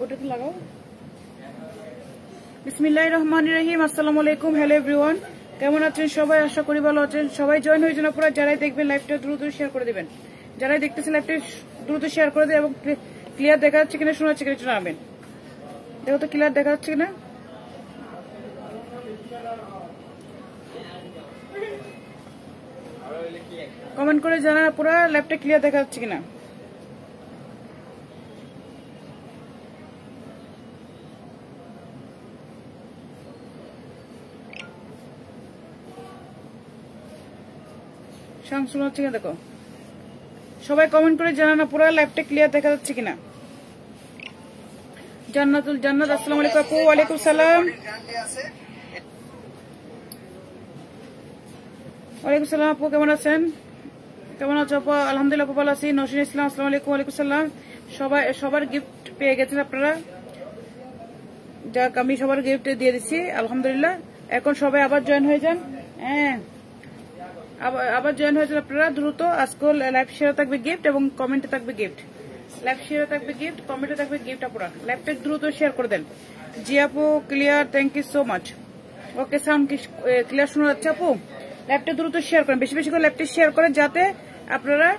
ওটাতে লাগাও। বিসমিল্লাহির রহমানির রহিম। আসসালামু আলাইকুম। হ্যালো এভরিওয়ান, কেমন আছেন সবাই? আশা করি ভালো আছেন। সবাই জয়েন হয়ে যান আপনারা। যারাই দেখবেন লাইভটা দ্রুত শেয়ার করে দিবেন। যারাই দেখতেছেন লাইভটা দ্রুত শেয়ার করে দেবেন এবং ক্লিয়ার দেখা যাচ্ছে কিনা, শোনা যাচ্ছে কিনা জানাবেন। দেখো তো ক্লিয়ার দেখা যাচ্ছে কিনা। কমেন্ট করে জানান পুরো লাইভটা ক্লিয়ার দেখা যাচ্ছে কিনা। শোনা যাচ্ছে কিনা দেখো। সবাই কমেন্ট করে জানান পুরো লাইভটা ক্লিয়ার দেখা যাচ্ছে কিনা। জান্নাতুল জান্নাত, আসসালামু আলাইকুম আপু। ওয়ালাইকুম সালাম। ওয়ালাইকুম সালাম আপু, কেমন আছেন? কেমন আছো আপু? আলহামদুলিল্লাহ আপু ভালো আছি। নসিন ইসলাম, আসসালামু আলাইকুম। ওয়ালাইকুম সালাম। সবার গিফট পেয়ে গেছেন আপনারা। যাক, আমি সবার গিফট দিয়ে দিচ্ছি আলহামদুলিল্লাহ। এখন সবাই আবার জয়েন হয়ে যান। হ্যাঁ, আবার জয়েন হয়ে যান আপনারা দ্রুত। আজকে লাইভ শেয়ার থাকবে গিফট এবং কমেন্টে থাকবে গিফট। লাইভ শেয়ার থাকবে গিফট, কমেন্টে থাকবে গিফট। আপনারা লাইভটা দ্রুত শেয়ার করে দেন। জি আপু, clear, thank you so much. Okay, sound clear শোনা যাচ্ছে আপু? লাইভটা দ্রুত শেয়ার করেন, বেশি বেশি করে লাইভটা শেয়ার করেন যাতে আপনারা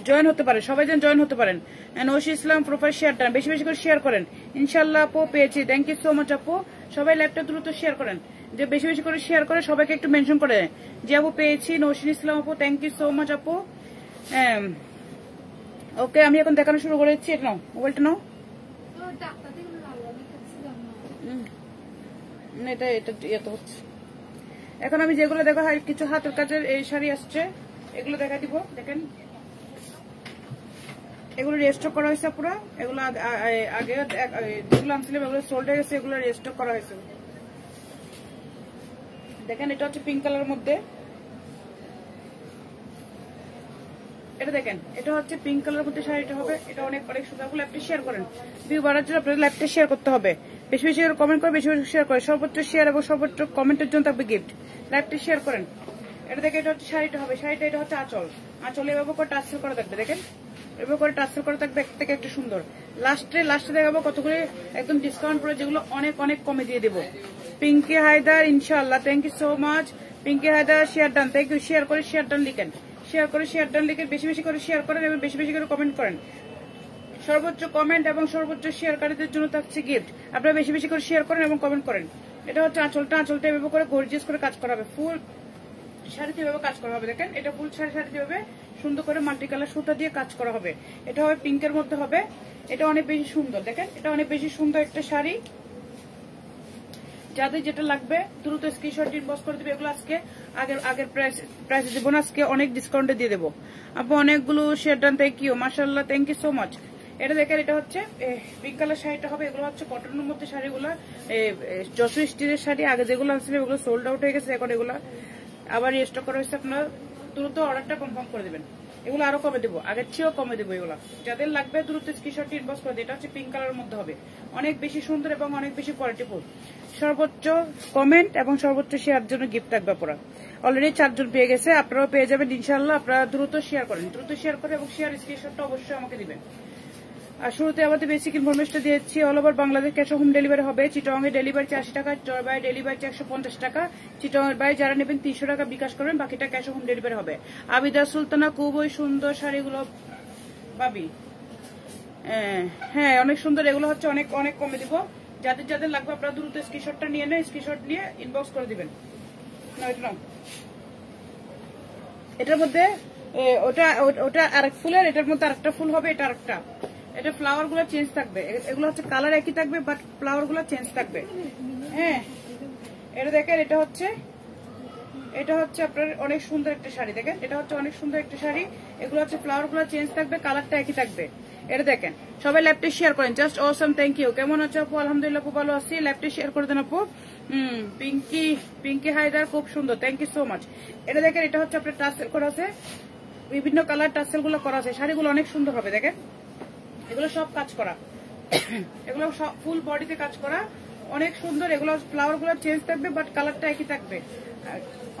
জয়েন হতে পারেন। সবাই যেন জয়েন হতে পারেন। নসি ইসলাম প্রোফাইল শেয়ার দেন, বেশি বেশি করে শেয়ার করেন। ইনশাল্লাহ আপু পেয়েছি, থ্যাংক ইউ সো মাচ আপু। সবাই লাইভটা দ্রুত শেয়ার করেন, যে বেশি বেশি করে শেয়ার করে সবাইকে একটু মেনশন করে দেন যে আপু পেয়েছি। নসিন ইসলাম আপু, থ্যাংক ইউ সো মাচ আপু। ওকে, আমি এখন দেখানো শুরু করেছি। এটা নাও, মোবাইলটা নাও। এটা এটা ইয়ে তো হচ্ছে। এখন আমি যেগুলো দেখো, কিছু হাতের কাজের এই শাড়ি আসছে, এগুলো দেখা দিব। দেখেন, এগুলো রেস্টক করা হয়েছে পুরো। এগুলো আগে যেগুলো আনছিলাম এগুলো সোল্ড হয়ে গেছে, এগুলো রেস্টক করা হয়েছে। দেখেন, এটা হচ্ছে পিঙ্ক কালারের মধ্যে। এটা দেখেন, এটা হচ্ছে পিঙ্ক কালারের মধ্যে শাড়িটা হবে। এটা অনেক অনেক সুন্দর। লাইভটা শেয়ার করেন, ভিউ বাড়ার জন্য আপনাদের লাইভটা শেয়ার করতে হবে। বেশি বেশি করে কমেন্ট করে, বেশি বেশি শেয়ার করে। সর্বোচ্চ শেয়ার এবং সর্বোচ্চ কমেন্টের জন্য থাকবে গিফট। লাইভটা শেয়ার করেন। এটা দেখে, এটা হচ্ছে শাড়িটা হবে। শাড়িটা এটা হচ্ছে আঁচল। আঁচলে এভাবে করে টাচেল করা থাকবে। দেখেন, এভাবে করে টাচেল করা থাকবে, থেকে একটু সুন্দর। লাস্টে দেখাবো কতগুলো একদম ডিসকাউন্ট করে, যেগুলো অনেক অনেক কমে দিয়ে দেবো। পিঙ্কি হায়দার, ইনশাআল্লাহ, thank you so much. Pinky Haider share done, thank you. Share করে শেয়ার ডান লিখেন, শেয়ার করে শেয়ার ডান লিখে বেশি বেশি করে শেয়ার করেন এবং বেশি বেশি করে কমেন্ট করেন। সর্বোচ্চ কমেন্ট এবং সর্বোচ্চ শেয়ারকারীদের জন্য থাকছে গিফট। আপনারা বেশি বেশি করে শেয়ার করেন এবং কমেন্ট করেন। এটা হচ্ছে আঁচলটা। আঁচলটা এভাবে করে গর্জিয়াস করে কাজ করা হবে। ফুল শাড়িতে এভাবে কাজ করা হবে। দেখেন, এটা ফুল শাড়িতে এভাবে সুন্দর করে মাল্টি কালার সুতা দিয়ে কাজ করা হবে। এটা হবে পিঙ্কের মধ্যে হবে। এটা অনেক বেশি সুন্দর। দেখেন, এটা অনেক বেশি সুন্দর একটা শাড়ি। যাদের যেটা লাগবে দ্রুত স্ক্রিনশট ইনবক্স করে দিবে। এগুলো আজকে আগের প্রাইস দেবো না, আজকে অনেক ডিসকাউন্টে দিয়ে দেবো। আপু অনেকগুলো শেয়ার ডান, থ্যাংক ইউ, মাশাআল্লাহ, থ্যাংক ইউ সো মাচ। এটা দেখেন, এটা হচ্ছে পিঙ্ক কালার শাড়িটা হবে। এগুলো হচ্ছে কটনের মধ্যে শাড়িগুলো, যশোর স্টিলের শাড়ি। আগে যেগুলো আসছিল এগুলো সোল্ড আউট হয়ে গেছে, এখন এগুলো আবার রিস্টক করা হয়েছে। আপনারা দ্রুত অর্ডারটা কনফার্ম করে দেবেন। এগুলো আরো কমে দেবো, আগের চেয়েও কমে দেবো এগুলো। যাদের লাগবে দ্রুত স্ক্রিনশট ইনবক্স করে দিই। এটা হচ্ছে পিঙ্ক কালারের মধ্যে হবে, অনেক বেশি সুন্দর এবং অনেক বেশি কোয়ালিটিফুল। সর্বোচ্চ কমেন্ট এবং সর্বোচ্চ শেয়ার জন্য গিফট থাকবে পুরো। অলরেডি 4 জন পেয়ে গেছে, আপনারাও পেয়ে যাবেন ইনশাল্লাহ। আপনারা দ্রুত শেয়ার করেন, দ্রুত শেয়ার করে এবং শেয়ার স্ক্রিনশটটা অবশ্যই আমাকে দিবেন। আর শুরুতে আমাদের বেসিক ইনফরমেশন দিয়েছি, all over Bangladesh cash home delivery হবে। চিটং এ ডেলিভারি 80 টাকা, জয়বাই ডেলিভারি 150 টাকা। চিটং এর বাইরে যারা নেবেন 300 টাকা বিকাশ করবেন, বাকিটা ক্যাশ হোম ডেলিভারি হবে। আবিদা সুলতানা খুবই সুন্দর শাড়িগুলো পাবি, হ্যাঁ অনেক সুন্দর। এগুলো হচ্ছে অনেক অনেক কমে দিব। যাদের যাদের লাগবে আপনারা দ্রুত স্ক্রিনশটটা নিয়ে নেন, স্ক্রিনশট নিয়ে ইনবক্স করে দিবেন। এটার মধ্যে ওটা ওটা আরেক ফুলের, এটার মধ্যে আরেকটা ফুল হবে, এটা আরেকটা। এটা ফ্লাওয়ার গুলো চেঞ্জ থাকবে, এগুলো হচ্ছে কালার একই থাকবে বাট ফ্লাওয়ার গুলো চেঞ্জ থাকবে। হ্যাঁ এটা দেখেন, এটা হচ্ছে আপনার অনেক সুন্দর একটা শাড়ি। দেখেন এটা হচ্ছে অনেক সুন্দর একটা শাড়ি। এগুলো হচ্ছে ফ্লাওয়ার গুলো চেঞ্জ থাকবে, কালারটা একই থাকবে। এটা দেখেন, সবাই ল্যাপটপ শেয়ার করেন। Just awesome, thank you. কেমন আছো আপু? আলহামদুলিল্লাহ খুব ভালো আছি। ল্যাপটপ শেয়ার করে দেন আপু। পিঙ্কি হায়দার খুব সুন্দর, থ্যাংক ইউ সো মাচ। এটা দেখেন, এটা হচ্ছে আপনার টাসেল করা আছে, বিভিন্ন কালার টাসেল গুলো করা আছে। শাড়িগুলো অনেক সুন্দর হবে। দেখেন এগুলো সব কাজ করা, এগুলো সব ফুল বডিতে কাজ করা, অনেক সুন্দর। এগুলো ফ্লাওয়ার গুলো চেঞ্জ থাকবে বাট কালারটা একই থাকবে।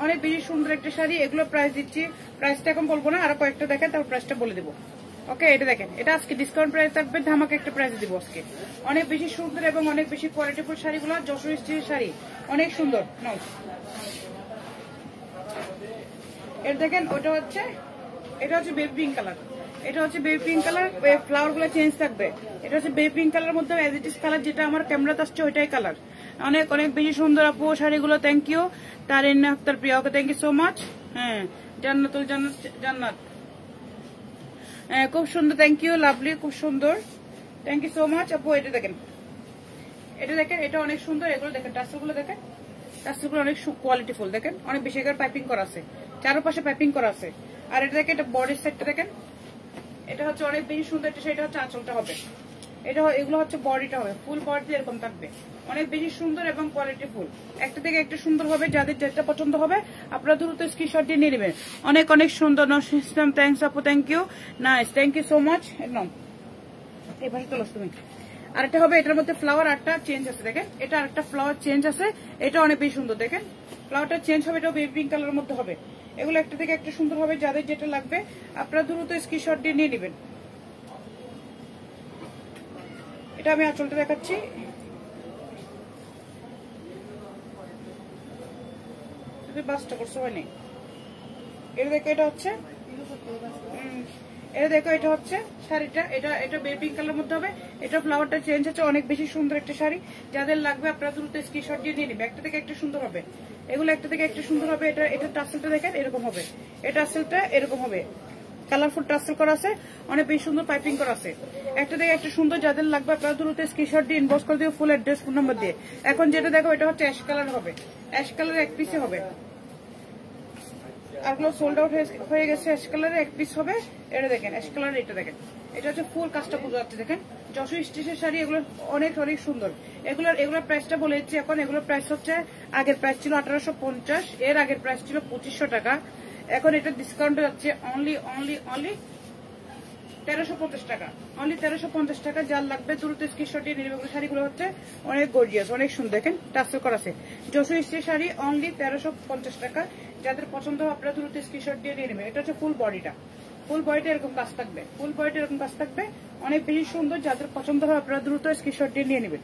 অনেক বেশি সুন্দর একটা শাড়ি। এগুলো প্রাইস দিচ্ছি, প্রাইসটা এখন বলবো না, আরো কয়েকটা দেখেন তারপর প্রাইসটা বলে দেবো। ওকে এটা দেখেন, এটা আজকে ডিসকাউন্ট প্রাইস থাকবে, ধামাকা একটা প্রাইস দিব আজকে। অনেক বেশি সুন্দর এবং অনেক বেশি কোয়ালিটিফুল শাড়িগুলো, যশোর স্টিলের শাড়ি, অনেক সুন্দর। এটা দেখেন, এটা হচ্ছে বেবি পিঙ্ক কালার। এটা হচ্ছে বেবি পিঙ্ক কালার, ফ্লাওয়ার গুলো চেঞ্জ থাকবে। এটা হচ্ছে বেবি পিঙ্ক কালার মধ্যে এজ ইট ইজ কালার, যেটা আমার ক্যামেরাতে আসছে ওইটাই কালার। অনেক অনেক বেশি সুন্দর আপু শাড়িগুলো, thank you. Tarin Akter Priya, okay thank you so much. হ্যাঁ জান্নাতুল জান্নাত, খুব সুন্দর, থ্যাংক ইউ লাভলি, খুব সুন্দর, থ্যাংক ইউ সো মাচ আপু। এটা দেখেন, এটা অনেক সুন্দর। এগুলো দেখেন, টাসেলগুলো দেখেন, টাসেলগুলো অনেক কোয়ালিটিফুল। দেখেন অনেক বেশি করে পাইপিং করা আছে, চারপাশে পাইপিং করা আছে। আর এটা দেখেন, এটা বডির সাইডটা দেখেন, এটা হচ্ছে অনেক বেশি সুন্দর। সেটা হচ্ছে আঁচলটা হবে, এগুলো হচ্ছে বডিটা হবে, ফুল বডি এরকম থাকবে, অনেক বেশি সুন্দর এবং কোয়ালিটিফুল। একটা থেকে একটা সুন্দর হবে, যাদের যেটা পছন্দ হবে আপনারা দ্রুত স্ক্রিনশট দিয়ে নিয়ে নেবেন। অনেক অনেক সুন্দর। নসিম থ্যাংকস আপু, thank you, nice, thank you so much. একদম এই পাশে চলো তুমি। আরেকটা হবে, এটার মধ্যে ফ্লাওয়ার আরেকটা চেঞ্জ আছে। দেখেন এটা আরেকটা ফ্লাওয়ার চেঞ্জ আছে, এটা অনেক বেশি সুন্দর। দেখেন ফ্লাওয়ারটা চেঞ্জ হবে, এটা বেবি পিঙ্ক কালারের মধ্যে হবে। এগুলো একটা থেকে একটা সুন্দর হবে, যাদের যেটা লাগবে আপনারা দ্রুত স্ক্রিনশট দিয়ে নিয়ে নেবেন। এটা আমি আঁচলটা দেখাচ্ছি, বাসটা করছো হয়নি। এটা দেখো, এটা হচ্ছে শাড়িটা, এটা বেবি পিঙ্ক কালারের মধ্যে হবে। এটা ফ্লাওয়ারটা চেঞ্জ হচ্ছে, অনেক বেশি সুন্দর একটা শাড়ি। যাদের লাগবে আপনারা দ্রুত স্ক্রিনশট দিয়ে নিয়ে নেবে। একটা থেকে একটা সুন্দর হবে, এগুলো একটা থেকে একটা সুন্দর হবে। এটা টাসেলটা দেখেন এরকম হবে, এটা টাসেলটা এরকম হবে, কালারফুল টাসেল করা আছে, অনেক বেশি সুন্দর পাইপিং করা আছে। একটা থেকে একটা সুন্দর, যাদের লাগবে আপনারা দ্রুত স্ক্রিনশট দিয়ে ইনবক্স করে দিও ফুল অ্যাড্রেস, ফোন নাম্বার দিয়ে। এখন যেটা দেখো, এটা হচ্ছে অ্যাশ কালার হবে, অ্যাশ কালার এক পিসে হবে। আরগুলো সোল্ড আউট হয়ে গেছে, অ্যাশ কালারে এক পিস হবে। এটা দেখেন অ্যাশ কালার, এটা দেখেন, এটা হচ্ছে ফুল কাজটা পুজো যাচ্ছে। দেখেন যশোর স্টিচের শাড়ি, এগুলো অনেক অনেক সুন্দর। এগুলোর প্রাইসটা বলে দিচ্ছি এখন। এগুলোর প্রাইস হচ্ছে, আগের প্রাইস ছিল 1850, এর আগের প্রাইস ছিল 2500 টাকা। এখন এটা ডিসকাউন্টে যাচ্ছে অনলি 1350 টাকা, অনলি 1350 টাকা। যার লাগবে দ্রুত স্ক্রিনশট দিয়ে নিয়ে নেবে। শাড়িগুলো হচ্ছে অনেক গর্জিয়াস, অনেক সুন্দর। দেখেন টাসেল করা আছে, যশোর স্টিচের শাড়ি, অনলি 1350 টাকা। যাদের পছন্দ হবে আপনারা দ্রুত স্ক্রিনশট দিয়ে নিয়ে নেবেন। এটা হচ্ছে ফুল বডিটা, ফুল বডিটা এরকম কাজ থাকবে, ফুল বডিটা এরকম কাজ থাকবে, অনেক বেশি সুন্দর। যাদের পছন্দ হবে আপনারা দ্রুত স্ক্রিনশট দিয়ে নিয়ে নেবেন।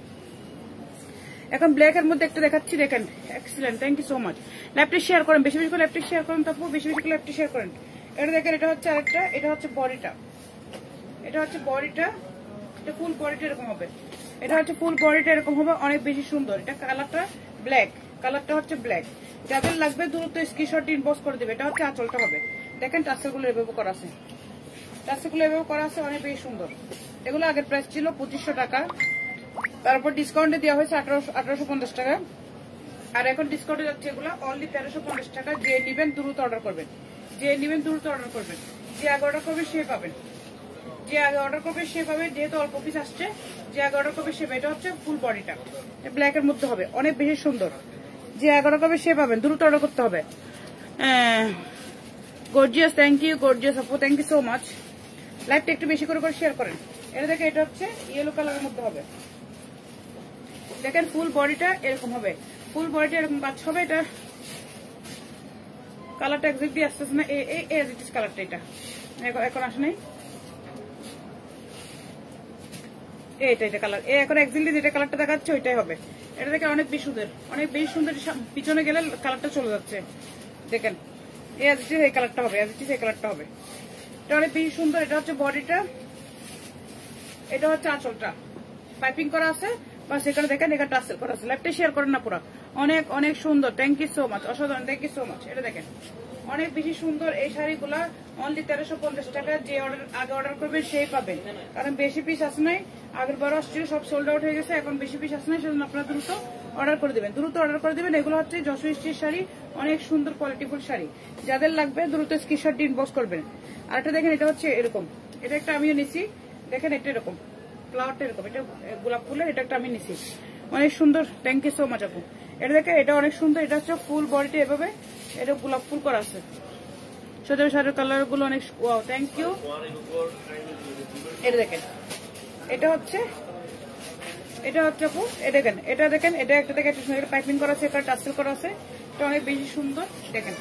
এখন ব্ল্যাক এর মধ্যে একটা দেখাচ্ছি, দেখেন excellent, thank you so much. Laptop share করেন, বেশি বেশি করে ল্যাপটপ শেয়ার করেন, তারপর বেশি বেশি করে ল্যাপটপ শেয়ার করেন। এটা দেখেন, এটা হচ্ছে আরেকটা, এটা হচ্ছে বডিটা, এটা হচ্ছে বডিটা, এটা ফুল বডিটা এরকম হবে, এটা হচ্ছে ফুল বডিটা এরকম হবে, অনেক বেশি সুন্দর। এটা কালারটা ব্ল্যাক, কালারটা হচ্ছে ব্ল্যাক। যাদের লাগবে দ্রুত স্ক্রিনশট ইনবক্স করে দেবে। এটা হচ্ছে আঁচলটা হবে, দেখেন টাসেলগুলো এভাবে করা আছে, টাসেলগুলো এভাবে করা আছে, অনেক বেশি সুন্দর। এগুলো আগের প্রাইস ছিল 2500 টাকা, তারপর ডিসকাউন্টে দেওয়া হয়েছে 1850 টাকা। আর এখন ডিসকাউন্টে যাচ্ছে এগুলো অনলি 1350 টাকা। যে নিবেন দ্রুত অর্ডার করবেন, যে নিবেন দ্রুত অর্ডার করবেন। যে আগে অর্ডার করবে সে পাবেন, যে আগে অর্ডার করবে সে পাবে, যেহেতু অল্প পিস আসছে। যে আগে অর্ডার করবে সে পাবে। এটা হচ্ছে ফুল বডিটা, ব্ল্যাক এর মধ্যে হবে, অনেক বেশি সুন্দর। যে আগে অর্ডার করবে সে পাবেন, দ্রুত অর্ডার করতে হবে। গর্জিয়াস, থ্যাংক ইউ গর্জিয়াস আপু, থ্যাংক ইউ সো মাচ। লাইভটা একটু বেশি করে শেয়ার করেন। এটা দেখে এটা হচ্ছে ইয়েলো কালারের মধ্যে হবে, দেখেন ফুল বডিটা এরকম হবে, ফুল বডিটা এরকম কাজ হবে। এটা কালারটা এক্সাক্টলি আসতেছে না, এই কালারটা এটা এখন আসে নাই, এটা কালার এখন এক্সাক্টলি যেটা কালারটা দেখাচ্ছে ওইটাই হবে। এটা দেখে অনেক বেশি সুন্দর, অনেক বেশি সুন্দর। পিছনে গেলে কালারটা চলে যাচ্ছে, দেখেন এই কালারটা হবে, এই কালারটা হবে। এটা অনেক বেশি সুন্দর। এটা হচ্ছে বডিটা, এটা হচ্ছে আঁচলটা পাইপিং করা আছে, বা সেখানে দেখেন এখানে টাসেল করা আছে। লাইভটা শেয়ার করেন না পুরো, অনেক অনেক সুন্দর। থ্যাংক ইউ সো মাচ, অসাধারণ, থ্যাংক ইউ সো মাচ। এটা দেখেন অনেক বেশি সুন্দর। এই শাড়িগুলা অনলি 1350 টাকা। যে আগে অর্ডার করবে সেই পাবেন, কারণ বেশি পিস আসে নাই। আগের বার আসছিল সব সোল্ড আউট হয়ে গেছে, এখন বেশি পিস আসে নাই, সেজন্য আপনারা দ্রুত অর্ডার করে দেবেন, দ্রুত অর্ডার করে দেবেন। এগুলো হচ্ছে যশোর স্টিচ শাড়ি, অনেক সুন্দর কোয়ালিটিফুল শাড়ি। যাদের লাগবে দ্রুত স্ক্রিনশট দিয়ে ইনবক্স করবেন। আর এটা দেখেন, এটা হচ্ছে এরকম, এটা একটা আমিও নিছি, দেখেন এটা এরকম ফ্লাওয়ারটা এরকম, এটা গোলাপ ফুলের, এটা একটা আমি নিছি, অনেক সুন্দর। থ্যাংক ইউ সো মাচ আপু। এটা দেখে এটা অনেক সুন্দর। এটা হচ্ছে ফুল বডিটা এভাবে, এটা গোলাপ ফুল করা আছে। সোজা শাড়ির কালার গুলো অনেক ওয়াও, থ্যাংক ইউ। এটা দেখেন এটা হচ্ছে আপু, এটা দেখেন, এটা একটা দেখে পাইপিং করা আছে, এটা টাসেল করা আছে। এটা অনেক বেশি সুন্দর, দেখেন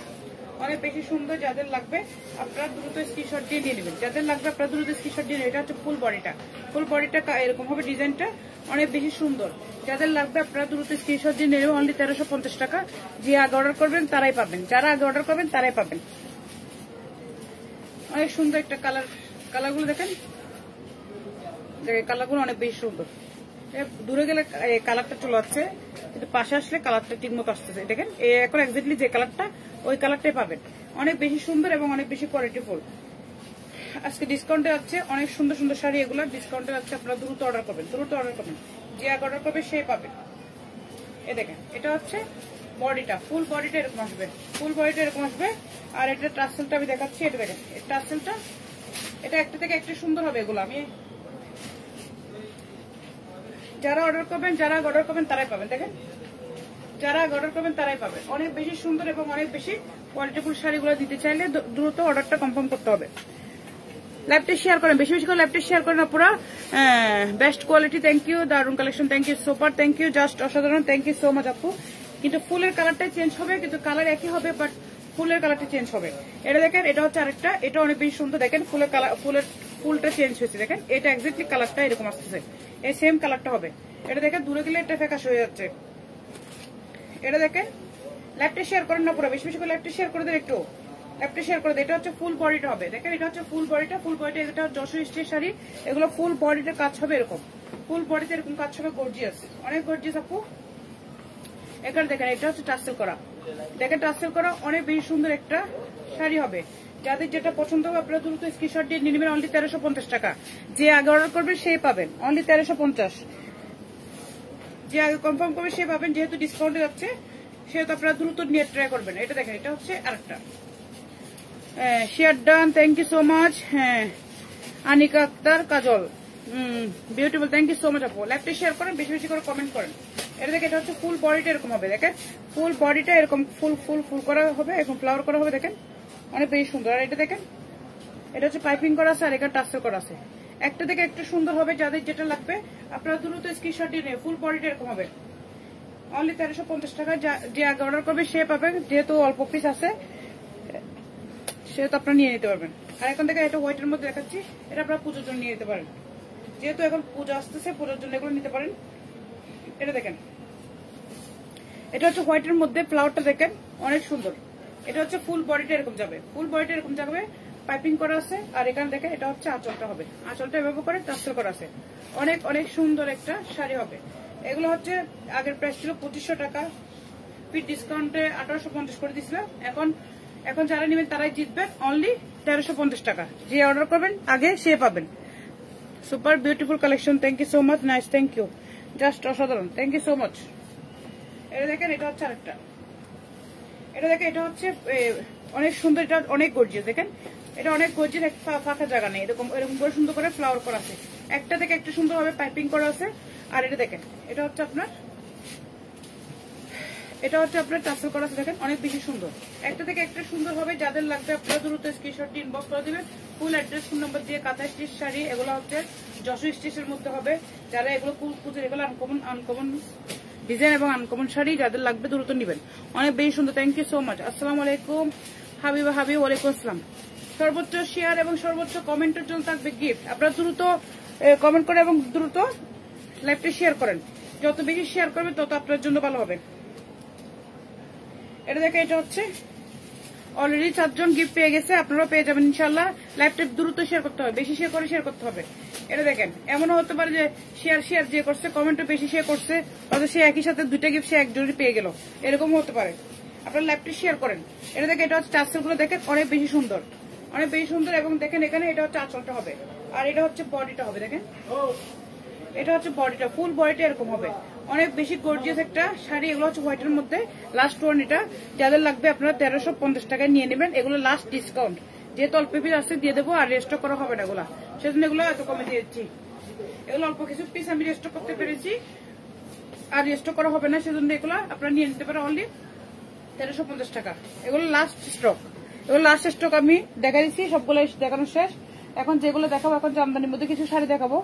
অনেক বেশি সুন্দর। যাদের লাগবে আপনারা দ্রুত স্ক্রিনশট দিয়ে নিয়ে নেবেন, যাদের লাগবে আপনারা দ্রুত স্ক্রিনশট দিয়ে নেবেন। এটা হচ্ছে ফুল বডিটা এরকম হবে, ডিজাইনটা অনেক বেশি সুন্দর। যাদের লাগবে আপনারা দ্রুত স্ক্রিনশট দিয়ে নিয়ে নেবেন। অনলি 1350 টাকা। যে আগে অর্ডার করবেন তারাই পাবেন, যারা আগে অর্ডার করবেন তারাই পাবেন। অনেক সুন্দর একটা কালারগুলো দেখেন, কালারগুলো অনেক বেশি সুন্দর। দূরে গেলে কালারটা চলে যাচ্ছে, কিন্তু পাশে আসলে কালারটা ঠিক মতো আসতেছে। দেখেন এখন এক্স্যাক্টলি যে কালারটা, ওই কালারটাই পাবেন। অনেক বেশি সুন্দর এবং অনেক বেশি কোয়ালিটিফুল। আজকে ডিসকাউন্টে আছে, অনেক সুন্দর সুন্দর শাড়ি এগুলো ডিসকাউন্টে আছে। আপনারা দ্রুত অর্ডার করবেন, যে আগে অর্ডার করবে সেই পাবেন। দেখেন এটা হচ্ছে বডিটা, ফুল বডিটা এরকম আসবে, আর এটা টাসেলটা আমি দেখাচ্ছি। এটা দেখেন টাসেলটা, এটা একটা থেকে একটা সুন্দর হবে। এগুলো আমি যারা অর্ডার করবেন তারাই পাবেন। দেখেন যারা অর্ডার করবেন তারাই পাবেন। অনেক বেশি সুন্দর এবং অনেক বেশি কোয়ালিটিফুল শাড়িগুলো দিতে চাইলে দ্রুত অর্ডারটা কনফার্ম করতে হবে। লাইভটা শেয়ার করেন, বেশি বেশি করে লাইভটা শেয়ার করেন পুরো। Best quality, thank you. দারুন collection, thank you super, thank you, just অসাধারণ, থ্যাংক ইউ সো মাচ আপু। কিন্তু ফুলের কালারটাই চেঞ্জ হবে, কিন্তু কালার একই হবে, বাট ফুলের কালারটা চেঞ্জ হবে। এটা দেখেন, এটা হচ্ছে আরেকটা, এটা অনেক বেশি সুন্দর। দেখেন ফুলটা চেঞ্জ হয়েছে, দেখেন এটা এক্স্যাক্টলি কালারটা এরকম আসতেছে, এই সেম কালারটা হবে। এটা দেখেন দূরে গেলে এটা ফ্যাকাশ হয়ে যাচ্ছে। এটা দেখেন, লাইভটা শেয়ার করেন না পুরো, বেশি বেশি করে লাইভটা শেয়ার করে দেন, একটু লাইভটা শেয়ার করে দেন। এটা হচ্ছে ফুল বডিটা হবে, দেখেন এটা হচ্ছে ফুল বডিটা। এটা যশোর স্টিচ শাড়ি, এগুলো ফুল বডিতে কাজ হবে এরকম, ফুল বডিতে এরকম কাজ হবে। গর্জিয়াস, অনেক গর্জিয়াস আপু। এখানে দেখেন এটা হচ্ছে টাসেল করা, দেখেন টাসেল করা, অনেক বেশি সুন্দর একটা শাড়ি হবে। যাদের যেটা পছন্দ হবে আপনারা দ্রুত স্ক্রিনশট দিয়ে নিয়ে নেবেন। অনলি 1350 টাকা। যে আগে অর্ডার করবে সেই পাবেন, অনলি 1350। যে আগে কনফার্ম করবে সে পাবেন। যেহেতু ডিসকাউন্টে যাচ্ছে সেহেতু আপনারা দ্রুত নিয়ে ট্রাই করবেন। এটা দেখেন, এটা হচ্ছে আরেকটা। Share done, thank you so much. হ্যাঁ, Anika Akter Kajal, beautiful, thank you so much আপু। লাইভটা শেয়ার করেন, বেশি বেশি করে কমেন্ট করেন। এটা দেখেন, এটা হচ্ছে ফুল বডিটা এরকম হবে, দেখেন ফুল বডিটা এরকম ফুল করা হবে, এরকম ফ্লাওয়ার করা হবে, দেখেন অনেক বেশি সুন্দর। আর এটা দেখেন, এটা হচ্ছে পাইপিং করা আছে, আর এখানে টাসেল করা আছে। একটা থেকে একটা সুন্দর হবে। যাদের যেটা লাগবে আপনারা দ্রুত স্ক্রিনশট দিয়ে নেবেন। ফুল বডিটা এরকম হবে, অনলি 1350 টাকা। যে আগে অর্ডার করবে সে পাবেন। যেহেতু অল্প পিস আছে সেহেতু আপনারা নিয়ে নিতে পারবেন। আর এখন থেকে এটা হোয়াইটের মধ্যে দেখাচ্ছি, এটা আপনারা পুজোর জন্য নিয়ে নিতে পারেন। যেহেতু এখন পূজা আসতেছে, পুজোর জন্য এগুলো নিতে পারেন। এটা দেখেন, এটা হচ্ছে হোয়াইটের মধ্যে, ফ্লাওয়ারটা দেখেন অনেক সুন্দর। এটা হচ্ছে ফুল বডিটা এরকম যাবে, পাইপিং করা আছে। আর এখানে দেখেন এটা হচ্ছে আঁচলটা হবে, আঁচলটা এভাবে করে টাসেল করা আছে। অনেক অনেক সুন্দর একটা শাড়ি হবে। এগুলো হচ্ছে আগের প্রাইস ছিল 2500 টাকা, ফির ডিসকাউন্টে 1850 করে দিয়েছিলাম। এখন যারা নেবেন তারাই জিতবেন, অনলি 1350 টাকা। যে অর্ডার করবেন আগে সে পাবেন। Super beautiful collection, thank you so much, nice, thank you, just অসাধারণ, থ্যাংক ইউ সো মাচ। এটা দেখেন, এটা হচ্ছে আরেকটা। এটা দেখেন, এটা হচ্ছে অনেক সুন্দর, এটা অনেক গর্জিয়াস। দেখেন এটা অনেক গর্জিয়াস, একটা ফাঁকা জায়গা নেই, এরকম করে সুন্দর করে ফ্লাওয়ার করা আছে। একটা থেকে একটা সুন্দর ভাবে পাইপিং করা আছে। আর এটা দেখেন, এটা হচ্ছে আপনার এটা হচ্ছে আপনার টাসেল করা আছে, দেখেন অনেক বেশি সুন্দর, একটা থেকে একটা সুন্দর হবে। যাদের লাগবে আপনারা দ্রুত স্ক্রিনশটটি ইনবক্স করে দিবেন। ফুল অ্যাড্রেস, ফোন নম্বর দিয়ে কাঁথা স্টিচ শাড়ি, এগুলো হচ্ছে যশোর স্টিচের মধ্যে হবে। যারা এগুলো পুজোর এগুলো আনকমন ডিজাইন এবং আনকমন শাড়ি, যাদের লাগবে দ্রুত নেবেন, অনেক বেশি সুন্দর। Thank you so much. আসসালামু আলাইকুম হাবিব, ওয়ালাইকুম আসসালাম। সর্বোচ্চ শেয়ার এবং সর্বোচ্চ কমেন্টের জন্য থাকবে গিফট। আপনারা দ্রুত কমেন্ট করে এবং দ্রুত লাইভটা শেয়ার করেন, যত বেশি শেয়ার করবে তত আপনার জন্য ভালো হবে। এটা দেখে এটা হচ্ছে অলরেডি 4 জন গিফট পেয়ে গেছে, আপনারাও পেয়ে যাবেন ইনশাল্লাহ। লাইভটা দ্রুত শেয়ার করতে হবে, বেশি শেয়ার করে শেয়ার করতে হবে। এটা দেখেন এমনও হতে পারে যে শেয়ার যে করছে কমেন্টও বেশি শেয়ার করছে, অথচ সে একই সাথে 2টা গিফট সে একজনই পেয়ে গেল, এরকমও হতে পারে। আপনারা লাইভটা শেয়ার করেন। এটা দেখেন এটা হচ্ছে টাসেল গুলো, দেখেন অনেক বেশি সুন্দর, অনেক বেশি সুন্দর। এবং দেখেন এখানে এটা হচ্ছে আঁচলটা হবে, আর এটা হচ্ছে বডিটা হবে। দেখেন এটা হচ্ছে বডিটা, ফুল বডিটা এরকম হবে, অনেক বেশি গর্জিয়াস একটা শাড়ি। এগুলো হচ্ছে হোয়াইটের মধ্যে লাস্ট ওয়ান। এটা যাদের লাগবে আপনারা 1350 টাকায় নিয়ে নেবেন। এগুলো লাস্ট ডিসকাউন্ট, যেহেতু অল্প পিস আসছে দিয়ে দেবো, আর রেস্টক করা হবে না এগুলা, সেজন্য এগুলো এত কমে দিয়েছি। এগুলো অল্প কিছু পিস আমি রেস্টক করতে পেরেছি, আর রেস্টক করা হবে না, সেজন্য এগুলো আপনারা নিয়ে নিতে পারেন অনলি 1350 টাকা। এগুলো লাস্ট স্টক, এগুলো লাস্ট স্টক আমি দেখা দিচ্ছি, সবগুলো দেখানো শেষ। এখন যেগুলো দেখাবো, এখন জামদানির মধ্যে কিছু শাড়ি দেখাবো,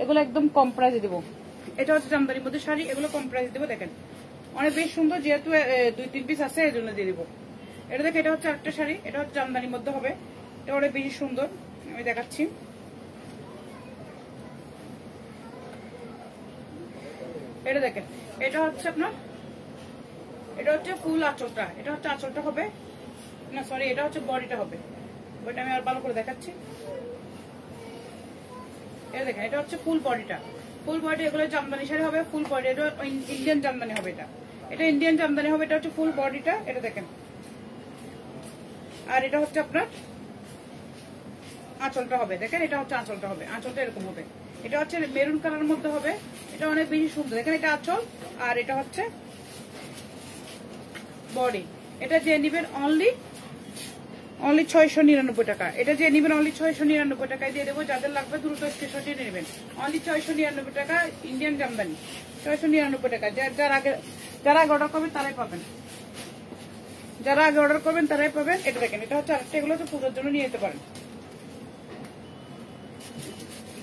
এগুলো একদম কম প্রাইসে দেবো। এটা হচ্ছে জামদানির মধ্যে শাড়ি, এগুলো কম প্রাইসে দেবো। দেখেন অনেক বেশ সুন্দর, যেহেতু 2-3 পিস আছে এই জন্য দিয়ে দিব। এটা দেখে এটা হচ্ছে একটা শাড়ি, এটা হচ্ছে জামদানির মধ্যে হবে, এটা অনেক বেশি সুন্দর, আমি দেখাচ্ছি। এটা দেখেন এটা হচ্ছে আপনার, এটা হচ্ছে ফুল আঁচলটা, এটা হচ্ছে আঁচলটা হবে না, সরি এটা হচ্ছে বডিটা হবে। বডিটা আমি আর ভালো করে দেখাচ্ছি। এটা দেখেন এটা হচ্ছে ফুল বডিটা, ফুল বডি। এগুলো জামদানি শাড়ি হবে, ফুল বডি, এটা ইন্ডিয়ান জামদানি হবে। এটা ইন্ডিয়ান জামদানি হবে, এটা হচ্ছে ফুল বডিটা। এটা দেখেন, আর এটা হচ্ছে আপনার আঁচলটা হবে। দেখেন এটা হচ্ছে আঁচলটা হবে, আঁচলটা এরকম হবে। এটা হচ্ছে মেরুন কালারের মধ্যে হবে, এটা অনেক বেশি সুন্দর। দেখেন এটা আঁচল, আর এটা হচ্ছে বডি। এটা যে নিবেন অনলি 699 টাকা। এটা যে নিবেন অনলি 699 টাকায় দিয়ে দেবো। যাদের লাগবে দ্রুত স্ক্রিনশট দিয়ে নেবেন, অনলি 699 টাকা, ইন্ডিয়ান জামদানি 699 টাকা। যারা আগে অর্ডার করবেন তারাই পাবেন, যারা আগে অর্ডার করবেন তারাই পাবেন। এটা দেখেন এটা হচ্ছে আরেকটা, এগুলো তো পুজোর জন্য নিয়ে যেতে পারেন।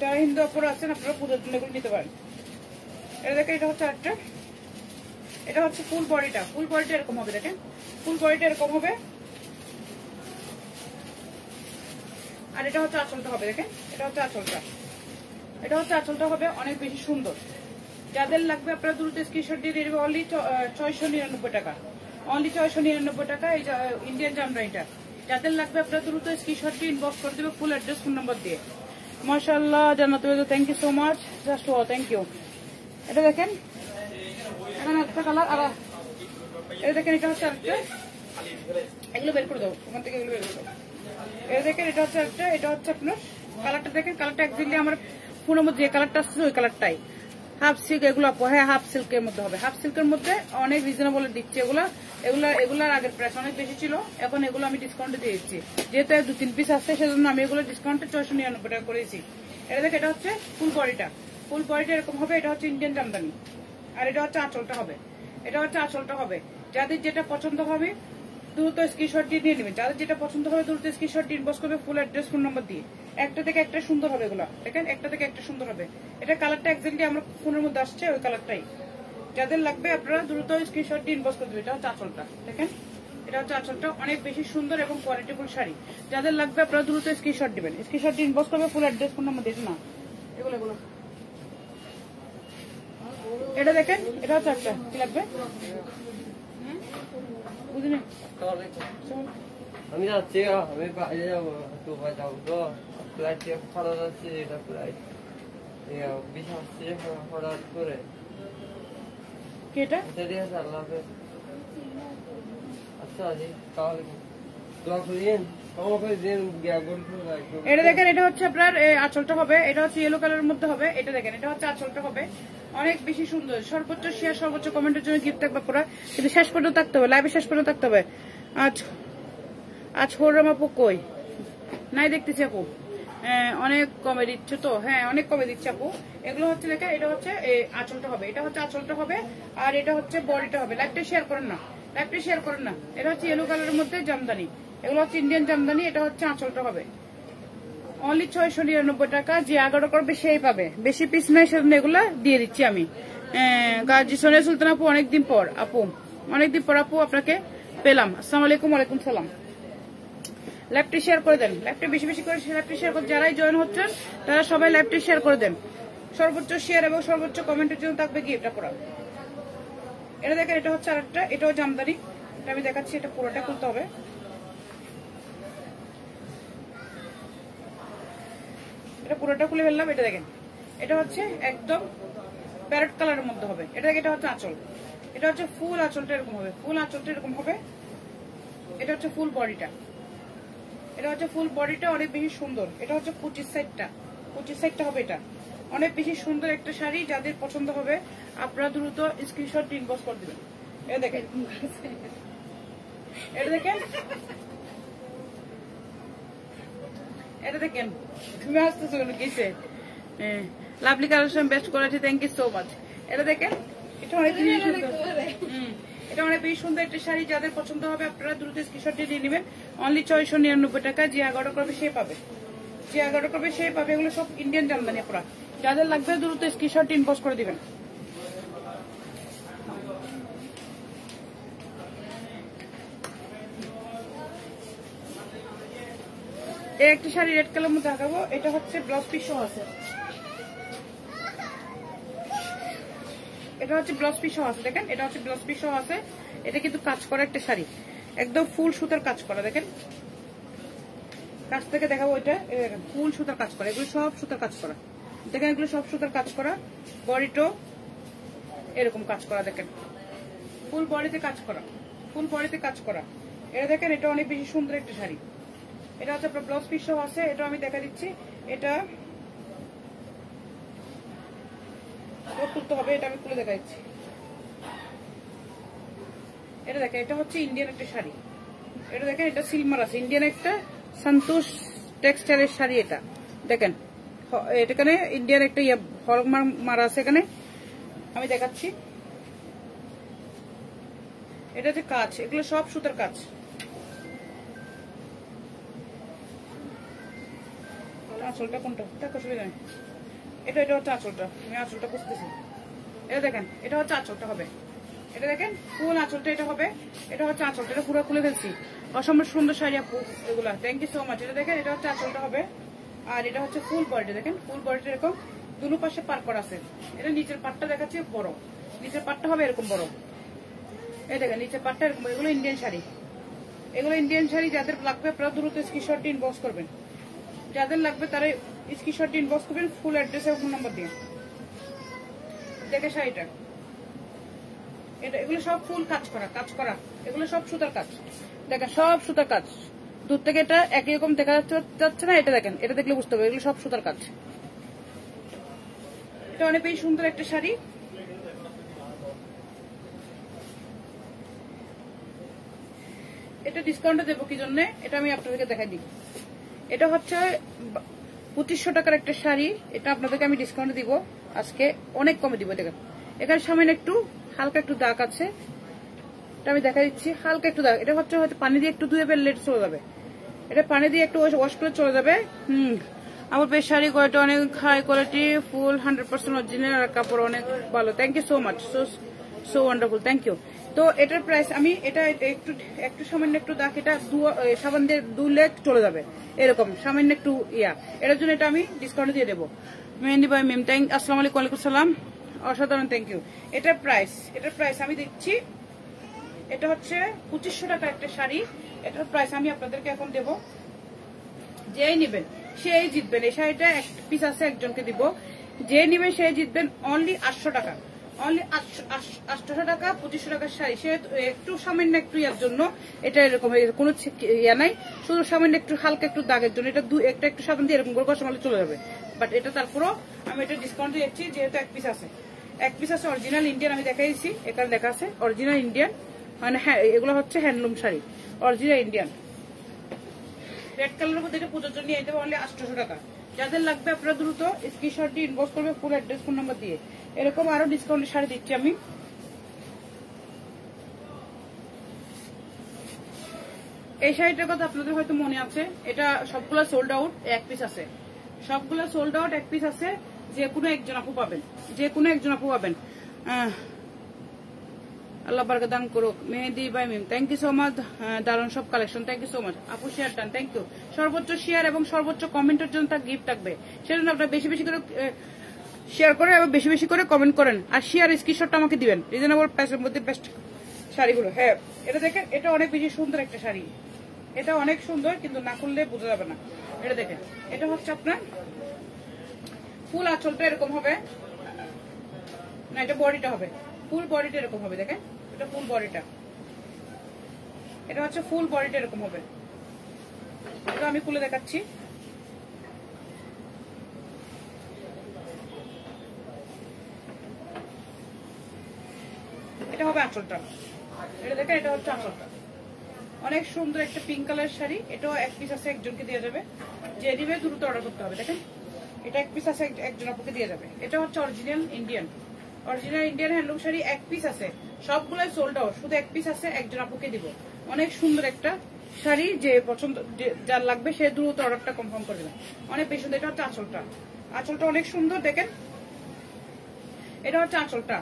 যারা হিন্দু অপর আছেন আপনারা পুজোর জন্য এগুলো নিতে পারেন। এটা দেখেন এটা হচ্ছে আরেকটা, এটা হচ্ছে ফুল বডিটা, ফুল বডিটা এরকম হবে। দেখেন ফুল বডিটা এরকম হবে, আর এটা হচ্ছে আঁচলটা হবে। দেখেন এটা হচ্ছে আঁচলটা, এটা হচ্ছে আঁচলটা হবে, অনেক বেশি সুন্দর। যাদের লাগবে আপনারা দ্রুত স্ক্রিনশট দিয়ে দেবে, অনলি 699 টাকা, অনলি 699 টাকা। এই ইন্ডিয়ান জামদানিটা যাদের লাগবে আপনারা দ্রুত স্ক্রিনশট দিয়ে ইনবক্স করে দেবে, ফুল অ্যাড্রেস, ফোন নাম্বার দিয়ে। মাশাআল্লাহ Jannat, thank you so much, just wow, thank you. এটা দেখেন এখানে একটা কালার, আর এটা দেখেন এটা হচ্ছে আরেকটা, এগুলো বের করে দাও ওখান থেকে, এগুলো বের করে দাও। এটা দেখেন এটা হচ্ছে একটা, এটা হচ্ছে আপনার কালারটা দেখেন, কালারটা একদমই আমার ফোনের মধ্যে যে কালারটা আসছে ওই কালারটাই। হাফ সিল্ক এগুলো, হ্যাঁ হাফ সিল্কের মধ্যে হবে, হাফ সিল্কের মধ্যে অনেক রিজনেবল দিচ্ছে। এগুলার আগের প্রাইস অনেক বেশি ছিল, এখন এগুলো আমি ডিসকাউন্টে দিয়ে দিচ্ছি, যেহেতু 2-3 পিস আসছে সেজন্য আমি এগুলো ডিসকাউন্টে 699 টাকা করেছি। এটা দেখে এটা হচ্ছে ফুল বডিটা, ফুল বডিটা এরকম হবে। এটা হচ্ছে ইন্ডিয়ান জামদানি, আর এটা হচ্ছে আঁচলটা হবে, এটা হচ্ছে আঁচলটা হবে। যাদের যেটা পছন্দ হবে দ্রুত স্ক্রিনশট দিয়ে নিয়ে নেবেন, যাদের যেটা পছন্দ হবে দ্রুত স্ক্রিনশট দিয়ে ইনবক্স করবে, ফুল অ্যাড্রেস, ফোন নাম্বার দিয়ে। একটা থেকে একটা সুন্দর হবে এগুলো, দেখেন একটা থেকে একটা সুন্দর হবে। এটা কালারটা এক্স্যাক্টলি আমার ফোনের মধ্যে আসছে ওই কালারটাই। যাদের লাগবে আপনারা দ্রুত স্ক্রিনশট দিয়ে ইনবক্স করে দেবেন। এটা হচ্ছে আঁচলটা, দেখেন এটা হচ্ছে আঁচলটা, অনেক বেশি সুন্দর এবং কোয়ালিটিফুল শাড়ি। যাদের লাগবে আপনারা দ্রুত স্ক্রিনশট দিবেন, স্ক্রিনশট দিয়ে ইনবক্স করবে, ফুল অ্যাড্রেস, ফোন নাম্বার দিয়ে। না এগুলো এগুলো এটা দেখেন এটা হচ্ছে একটা, কি লাগবে বুঝলি? আমি যাচ্ছি, আমি বাইরে যাবো, দুবাই যাবো তো, ফ্লাইটে খরচ আছে, এটা ফ্লাইট 20 আসছে হঠাৎ করে। এটা ঠিক আছে, আল্লাহ হাফেজ। আচ্ছা তাহলে দোয়া করিয়েন, ক্ষমা করে দিন। এটা দেখেন এটা হচ্ছে আপনার আঁচলটা হবে, এটা হচ্ছে ইয়েলো কালারের মধ্যে হবে। এটা দেখেন এটা হচ্ছে আঁচলটা হবে, অনেক বেশি সুন্দর। সর্বোচ্চ শেয়ার, সর্বোচ্চ কমেন্টের জন্য গিফট থাকবে পুরা, কিন্তু শেষ পর্যন্ত থাকতে হবে, লাইভে শেষ পর্যন্ত থাকতে হবে। আজ হোরাম আপু কই নাই দেখতেছি আপু, অনেক কমে দিচ্ছে তো, হ্যাঁ অনেক কমে দিচ্ছে আপু। এগুলো হচ্ছে দেখেন, এটা হচ্ছে আঁচলটা হবে, এটা হচ্ছে আঁচলটা হবে, আর এটা হচ্ছে বডিটা হবে। লাইভটা শেয়ার করেন না, লাইভটা শেয়ার করেন না। এটা হচ্ছে ইয়েলো কালারের মধ্যে জামদানি, এগুলো হচ্ছে ইন্ডিয়ান জামদানি। এটা হচ্ছে আঁচলটা হবে অনলি 699 টাকা। যে 11 করবে সেই পাবে। বেশি পিস নাই, সেজন্য এগুলা দিয়ে দিচ্ছি আমি। গাজী সোনিয়া সুলতান আপু, অনেকদিন পর আপু, অনেকদিন পর আপু আপনাকে পেলাম। আসসালামু আলাইকুম। ওয়ালাইকুম সালাম। লাইভটা শেয়ার করে দেন, লাইভটা বেশি বেশি করে লাইভটা শেয়ার করে, যারাই জয়েন হচ্ছেন তারা সবাই লাইভটা শেয়ার করে দেন। সর্বোচ্চ শেয়ার এবং সর্বোচ্চ কমেন্টের জন্য থাকবে গিফটটা পড়া। এটা দেখেন, এটা হচ্ছে আরেকটা, এটাও জামদানি। এটা আমি দেখাচ্ছি, এটা পুরোটা খুলতে হবে। এটা পুরোটা খুলে ফেললাম। এটা দেখেন, এটা হচ্ছে একদম প্যারট কালারের মধ্যে হবে। এটা দেখেন, এটা হচ্ছে আঁচল, এটা হচ্ছে ফুল আঁচলটা এরকম হবে, ফুল আঁচলটা এরকম হবে। এটা হচ্ছে ফুল বডিটা, এটা হচ্ছে ফুল বডিটা অনেক বেশি সুন্দর। এটা হচ্ছে কুচির সাইডটা, কুচির সাইডটা হবে। এটা অনেক বেশি সুন্দর একটা শাড়ি। যাদের পছন্দ হবে আপনারা দ্রুত স্ক্রিনশট ইনবক্স করে দিবেন। এটা দেখেন, এটা দেখেন, এটা দেখেন। তুমি আসতেছো কেন? কিসে? Lovely collection, best quality, thank you so much. এটা দেখেন, এটা অনেক বেশি সুন্দর। এটা অনেক বেশি সুন্দর একটা শাড়ি। যাদের পছন্দ হবে আপনারা দ্রুত স্ক্রিনশট দিয়ে নেবেন। অনলি 699 টাকা। যে 11 করবে সে পাবে, যে 11 করবে সে পাবে। এগুলো সব ইন্ডিয়ান জামদানি আপনারা। যাদের লাগবে দ্রুত স্ক্রিনশট ইনবক্স করে দিবেন। এই একটা শাড়ি রেড কালার মধ্যে দেখাবো। এটা হচ্ছে ব্লাউজ পিস সহ আছে, এটা হচ্ছে ব্লাউজ পিস সহ আছে। দেখেন, এটা হচ্ছে ব্লাউজ পিস সহ আছে। এটা কিন্তু কাজ করা একটা শাড়ি, একদম ফুল সুতার কাজ করা। দেখেন, কাছ থেকে দেখাবো। এটা দেখেন, ফুল সুতার কাজ করা। এগুলো সব সুতার কাজ করা। দেখেন, এগুলো সব সুতার কাজ করা। বডিটো এরকম কাজ করা। দেখেন, ফুল বডিতে কাজ করা, ফুল বডিতে কাজ করা। এটা দেখেন, এটা অনেক বেশি সুন্দর একটা শাড়ি। এটা হচ্ছে আপনার ব্লাউজ পিস সহ আছে। এটা আমি দেখা দিচ্ছি। এটা খুলতে হবে, এটা আমি খুলে দেখা দিচ্ছি। এটা দেখেন, এটা হচ্ছে ইন্ডিয়ান একটা শাড়ি। এটা দেখেন, এটা সিলমার আছে, ইন্ডিয়ান একটা সন্তোষ টেক্সটাইলের শাড়ি। এটা দেখেন, এখানে ইন্ডিয়ান একটা হলমার্ক মারা আছে। এখানে আমি দেখাচ্ছি। এটা হচ্ছে কাজ, এগুলো সব সুতার কাজ। আঁচলটা কোনটা দেখো, সুবিধা নেই। এটা হচ্ছে আঁচলটা, আমি আঁচলটা বুঝতেছি। এটা দেখেন, এটা হচ্ছে আঁচলটা হবে। এটা দেখেন, ফুল আঁচলটা এটা হবে। এটা হচ্ছে আঁচলটা, এটা পুরো খুলে ফেলছি। অসম্ভব সুন্দর শাড়ি আপু এগুলা, থ্যাংক ইউ সো মাচ। এটা দেখেন, এটা হচ্ছে আঁচলটা হবে। আর এটা হচ্ছে ফুল বডিটা। দেখেন, ফুল বডিটা এরকম দুনো পাশে পার করা আছে। এটা নিচের পাটটা দেখাচ্ছে বড়, নিচের পাটটা হবে এরকম বড়। এই দেখেন, নিচের পাটটা এরকম। এগুলো ইন্ডিয়ান শাড়ি, এগুলো ইন্ডিয়ান শাড়ি। যাদের লাগবে আপনারা দ্রুত স্ক্রিনশট ইনবক্স করবেন। যাদের লাগবে তারা স্ক্রিনশট ইনবক্স করবেন ফুল অ্যাড্রেস এবং ফোন নাম্বার দিয়ে। দেখে শাড়িটা, এটা এগুলো সব ফুল কাজ করা, কাজ করা। এগুলো সব সুতার কাজ। দেখেন, সব সুতার কাজ। দূর থেকে এটা একই রকম দেখা যাচ্ছে না। এটা দেখেন, এটা দেখলে বুঝতে হবে এগুলো সব সুতার কাজ। এটা অনেক বেশি সুন্দর একটা শাড়ি। এটা ডিসকাউন্টে দেবো কি জন্য, এটা আমি আপনাদেরকে দেখাই দিই। এটা হচ্ছে 2500 টাকার একটা শাড়ি। এটা আপনাদেরকে আমি ডিসকাউন্টে দিব আজকে, অনেক কমে দিব। দেখেন, এখানে সামনে একটু হালকা একটু দাগ আছে, এটা আমি দেখা দিচ্ছি। হালকা একটু দাগ, এটা হচ্ছে হয়তো পানি দিয়ে একটু ধুয়ে ফেললে এটা চলে যাবে। এটা পানি দিয়ে একটু ওয়াশ করে চলে যাবে। আমার বেশ শাড়ি কোয়ালিটি অনেক হাই কোয়ালিটি, ফুল 100% অরিজিনাল, আর কাপড় অনেক ভালো। Thank you so much, so wonderful, thank you. তো এটার প্রাইস আমি এটা একটু সামান্য একটু দাগ, এটা সাবান দিয়ে ধুলে চলে যাবে এরকম সামান্য একটু এটার জন্য এটা আমি ডিসকাউন্ট দিয়ে দেবো। মেহেন্দি বাই মিম, আসসালামু আলাইকুম। ওয়ালাইকুম সালাম, অসাধারণ, থ্যাংক ইউ। এটার প্রাইস আমি দিচ্ছি। এটা হচ্ছে 2500 টাকা একটা শাড়ি। এটার প্রাইস আমি আপনাদেরকে এখন দেব। যেই নেবেন সেই জিতবেন। এই শাড়িটা এক পিস আছে, একজনকে দিব। যে নেবেন সেই জিতবেন। অনলি 800 টাকা, অনলি 800 টাকা। 2500 টাকার শাড়ি। সে একটু সামান্য একটু ইয়ার জন্য এটা এরকম কোনো ইয়া নাই, শুধু সামান্য একটু হালকা একটু দাগের জন্য। এটা একটু সাবান দিয়ে এরকম করে ঘষামালে চলে যাবে। বাট এটা তারপরও আমি এটা ডিসকাউন্ট দিচ্ছি, যেহেতু এক পিস আছে। এক পিস আছে অরিজিনাল ইন্ডিয়ান। আমি দেখাই দিচ্ছি, এখানে লেখা আছে অরিজিনাল ইন্ডিয়ান, মানে হ্যাঁ এগুলো হচ্ছে handloom sari, original Indian. Red কালারের মধ্যে এটা পুজোর জন্য নিয়ে যেতে পারলে 800 টাকা। যাদের লাগবে আপনারা দ্রুত স্ক্রিনশট দিয়ে ইনবক্স করবে ফুল অ্যাড্রেস ফোন নাম্বার দিয়ে। এরকম আরো ডিসকাউন্টের শাড়ি দিচ্ছি আমি। এই শাড়িটার কথা আপনাদের হয়তো মনে আছে, এটা সবগুলা সোল্ড আউট, এক পিস আছে, সবগুলা সোল্ড আউট, এক পিস আছে। যে কোনো একজন আপু পাবেন, যে কোনো একজন আপু পাবেন। আল্লাহ বারকা দান করুক। Mehedi by Mim, thank you so much, দারুন সব collection, thank you so much আপু। Share done, thank you. সর্বোচ্চ শেয়ার এবং সর্বোচ্চ কমেন্টের জন্য তার গিফট থাকবে, সেজন্য আপনারা বেশি বেশি করে শেয়ার করেন এবং বেশি বেশি করে কমেন্ট করেন। আর শেয়ার স্ক্রিনশটটা আমাকে দিবেন রিজনেবল প্রাইসের মধ্যে বেস্ট শাড়িগুলো। হ্যাঁ, এটা দেখেন, এটা অনেক বেশি সুন্দর একটা শাড়ি, এটা অনেক সুন্দর, কিন্তু না করলে বোঝা যাবে না। এটা দেখেন, এটা হচ্ছে আপনার ফুল আঁচলটা এরকম হবে না, এটা বডিটা হবে, ফুল বডিটা এরকম হবে। দেখেন, এটা ফুল বডিটা, এটা হচ্ছে ফুল বডিটা এরকম হবে। এটা আমি খুলে দেখাচ্ছি। এটা হবে আঁচলটা, এটা দেখেন, এটা হচ্ছে আঁচলটা। অনেক সুন্দর একটা পিঙ্ক কালার শাড়ি, এটাও এক পিস আছে, একজনকে দিয়ে যাবে। যে নিবে দ্রুত অর্ডার করতে হবে। দেখেন, এটা এক পিস আছে, একজন আপুকে দিয়ে যাবে। এটা হচ্ছে অরিজিনাল ইন্ডিয়ান হ্যান্ডলুম শাড়ি, এক পিস আছে, সবগুলোই সোল্ড আউট, শুধু এক পিস আছে, একজন আপুকে দিব। অনেক সুন্দর একটা শাড়ি, যে পছন্দ যার লাগবে সে দ্রুত অর্ডারটা কনফার্ম করে দেবে। অনেক বেশি সুন্দর। এটা হচ্ছে আঁচলটা, আঁচলটা অনেক সুন্দর। দেখেন, এটা হচ্ছে আঁচলটা,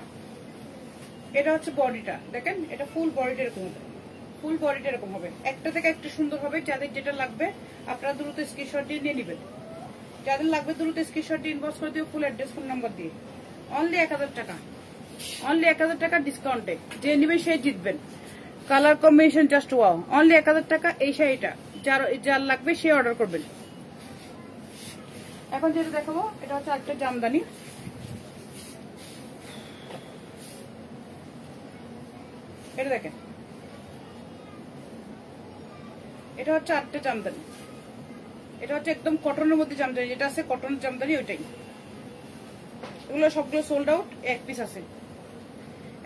এটা হচ্ছে বডিটা। দেখেন, এটা ফুল বডিটা এরকম হবে, ফুল বডিটা এরকম হবে। একটা থেকে একটা সুন্দর হবে। যাদের যেটা লাগবে আপনারা দ্রুত স্ক্রিনশট দিয়ে নিয়ে নেবেন। যাদের লাগবে দ্রুত স্ক্রিনশট দিয়ে ইনবক্স করে দিও ফুল অ্যাড্রেস ফোন নাম্বার দিয়ে। অনলি 1000 টাকা, অনলি 1000 টাকা ডিসকাউন্টে। যে নিবে সে জিতবেন। Colour combination just wow. Only 1000 টাকা এই শাড়িটা, যার লাগবে সে অর্ডার করবেন। এখন যেটা দেখাবো, এটা হচ্ছে একটা জামদানি। এটা দেখেন, এটা হচ্ছে আটটা জামদানি। এটা হচ্ছে একদম কটনের মধ্যে জামদানি, যেটা আছে কটন জামদানি ওইটাই। এগুলো সবগুলো সোল্ড আউট, এক পিস আছে,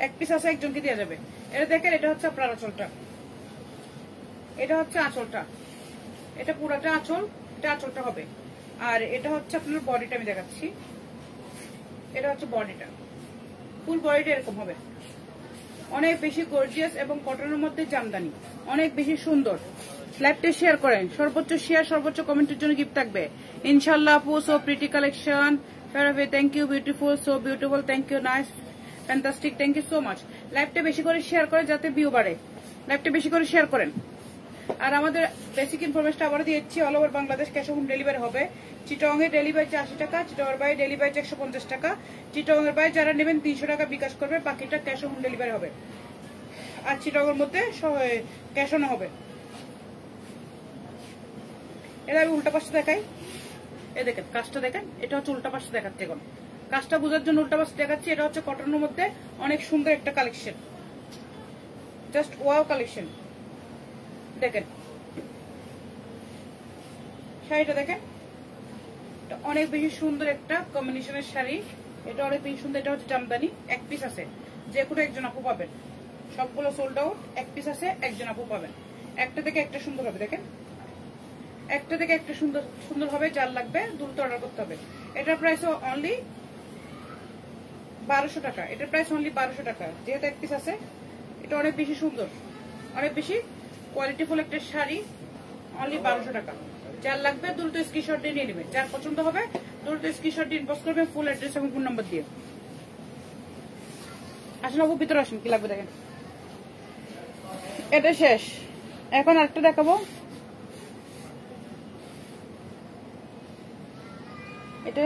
এক পিস আছে, একজনকে দেওয়া যাবে। এটা দেখেন, এটা হচ্ছে আপনার আঁচলটা, এটা হচ্ছে আঁচলটা, এটা পুরাটা আঁচল, এটা আঁচলটা হবে। আর এটা হচ্ছে আপনার বডিটা, আমি দেখাচ্ছি। এটা হচ্ছে বডিটা, ফুল বডিটা এরকম হবে। অনেক বেশি গর্জিয়াস এবং কটনের মধ্যে জামদানি, অনেক বেশি সুন্দর। লাইভটা শেয়ার করেন, সর্বোচ্চ শেয়ার, সর্বোচ্চ কমেন্টের জন্য গিফট থাকবে ইনশাল্লাহ। আপু so pretty collection, thank you, beautiful, so beautiful, thank you, nice, fantastic, thank you so much. লাইভটা বেশি করে শেয়ার করে যাতে ভিউ বাড়ে, লাইভটা বেশি করে শেয়ার করেন। আর আমাদের বেসিক ইনফরমেশন আবার দিয়েছি, all over Bangladesh cash on home delivery হবে। চিটং এর ডেলিভারি 80 টাকা, চিটং এর বাইরে ডেলিভারি 150 টাকা। চিটং এর বাইরে যারা নেবেন 300 টাকা বিকাশ করবে, বাকিটা ক্যাশ অন হোম ডেলিভারি হবে। আর চিটং এর মধ্যে ক্যাশ অন হবে। এটা আমি উল্টা পাশে দেখাই, এই দেখেন কাজটা দেখেন, এটা হচ্ছে উল্টা পাশে দেখাচ্ছে। এখন কাজটা বোঝার জন্য উল্টা পাশে দেখাচ্ছি। এটা হচ্ছে কটনের মধ্যে অনেক সুন্দর একটা কালেকশন, জাস্ট ওয়াও কালেকশন। দেখেন শাড়িটা, দেখেন এটা অনেক বেশি সুন্দর একটা কম্বিনেশনের শাড়ি, এটা অনেক বেশি সুন্দর। এটা হচ্ছে জামদানি, এক পিস আছে, যে কোনো একজন আপু পাবেন। সবগুলো সোল্ড আউট, এক পিস আছে, একজন আপু পাবেন। একটা থেকে একটা সুন্দর হবে। দেখেন, একটা থেকে একটা সুন্দর সুন্দর হবে। যার লাগবে দ্রুত অর্ডার করতে হবে। এটার প্রাইস অনলি 1200 টাকা, এটার প্রাইস অনলি 1200 টাকা, যেহেতু এক পিস আছে। এটা অনেক বেশি সুন্দর, অনেক বেশি কোয়ালিটিফুল একটা শাড়ি, অনলি 1200 টাকা। যার লাগবে দ্রুত স্ক্রিনশট দিয়ে নিয়ে নেবেন। যার পছন্দ হবে দ্রুত স্ক্রিনশট দিয়ে ইনবক্স করবেন ফুল অ্যাড্রেস এবং ফোন নাম্বার দিয়ে। আসলে আপু ভিতরে আসুন, কি লাগবে দেখেন। এটা শেষ, এখন আরেকটা দেখাবো। এটা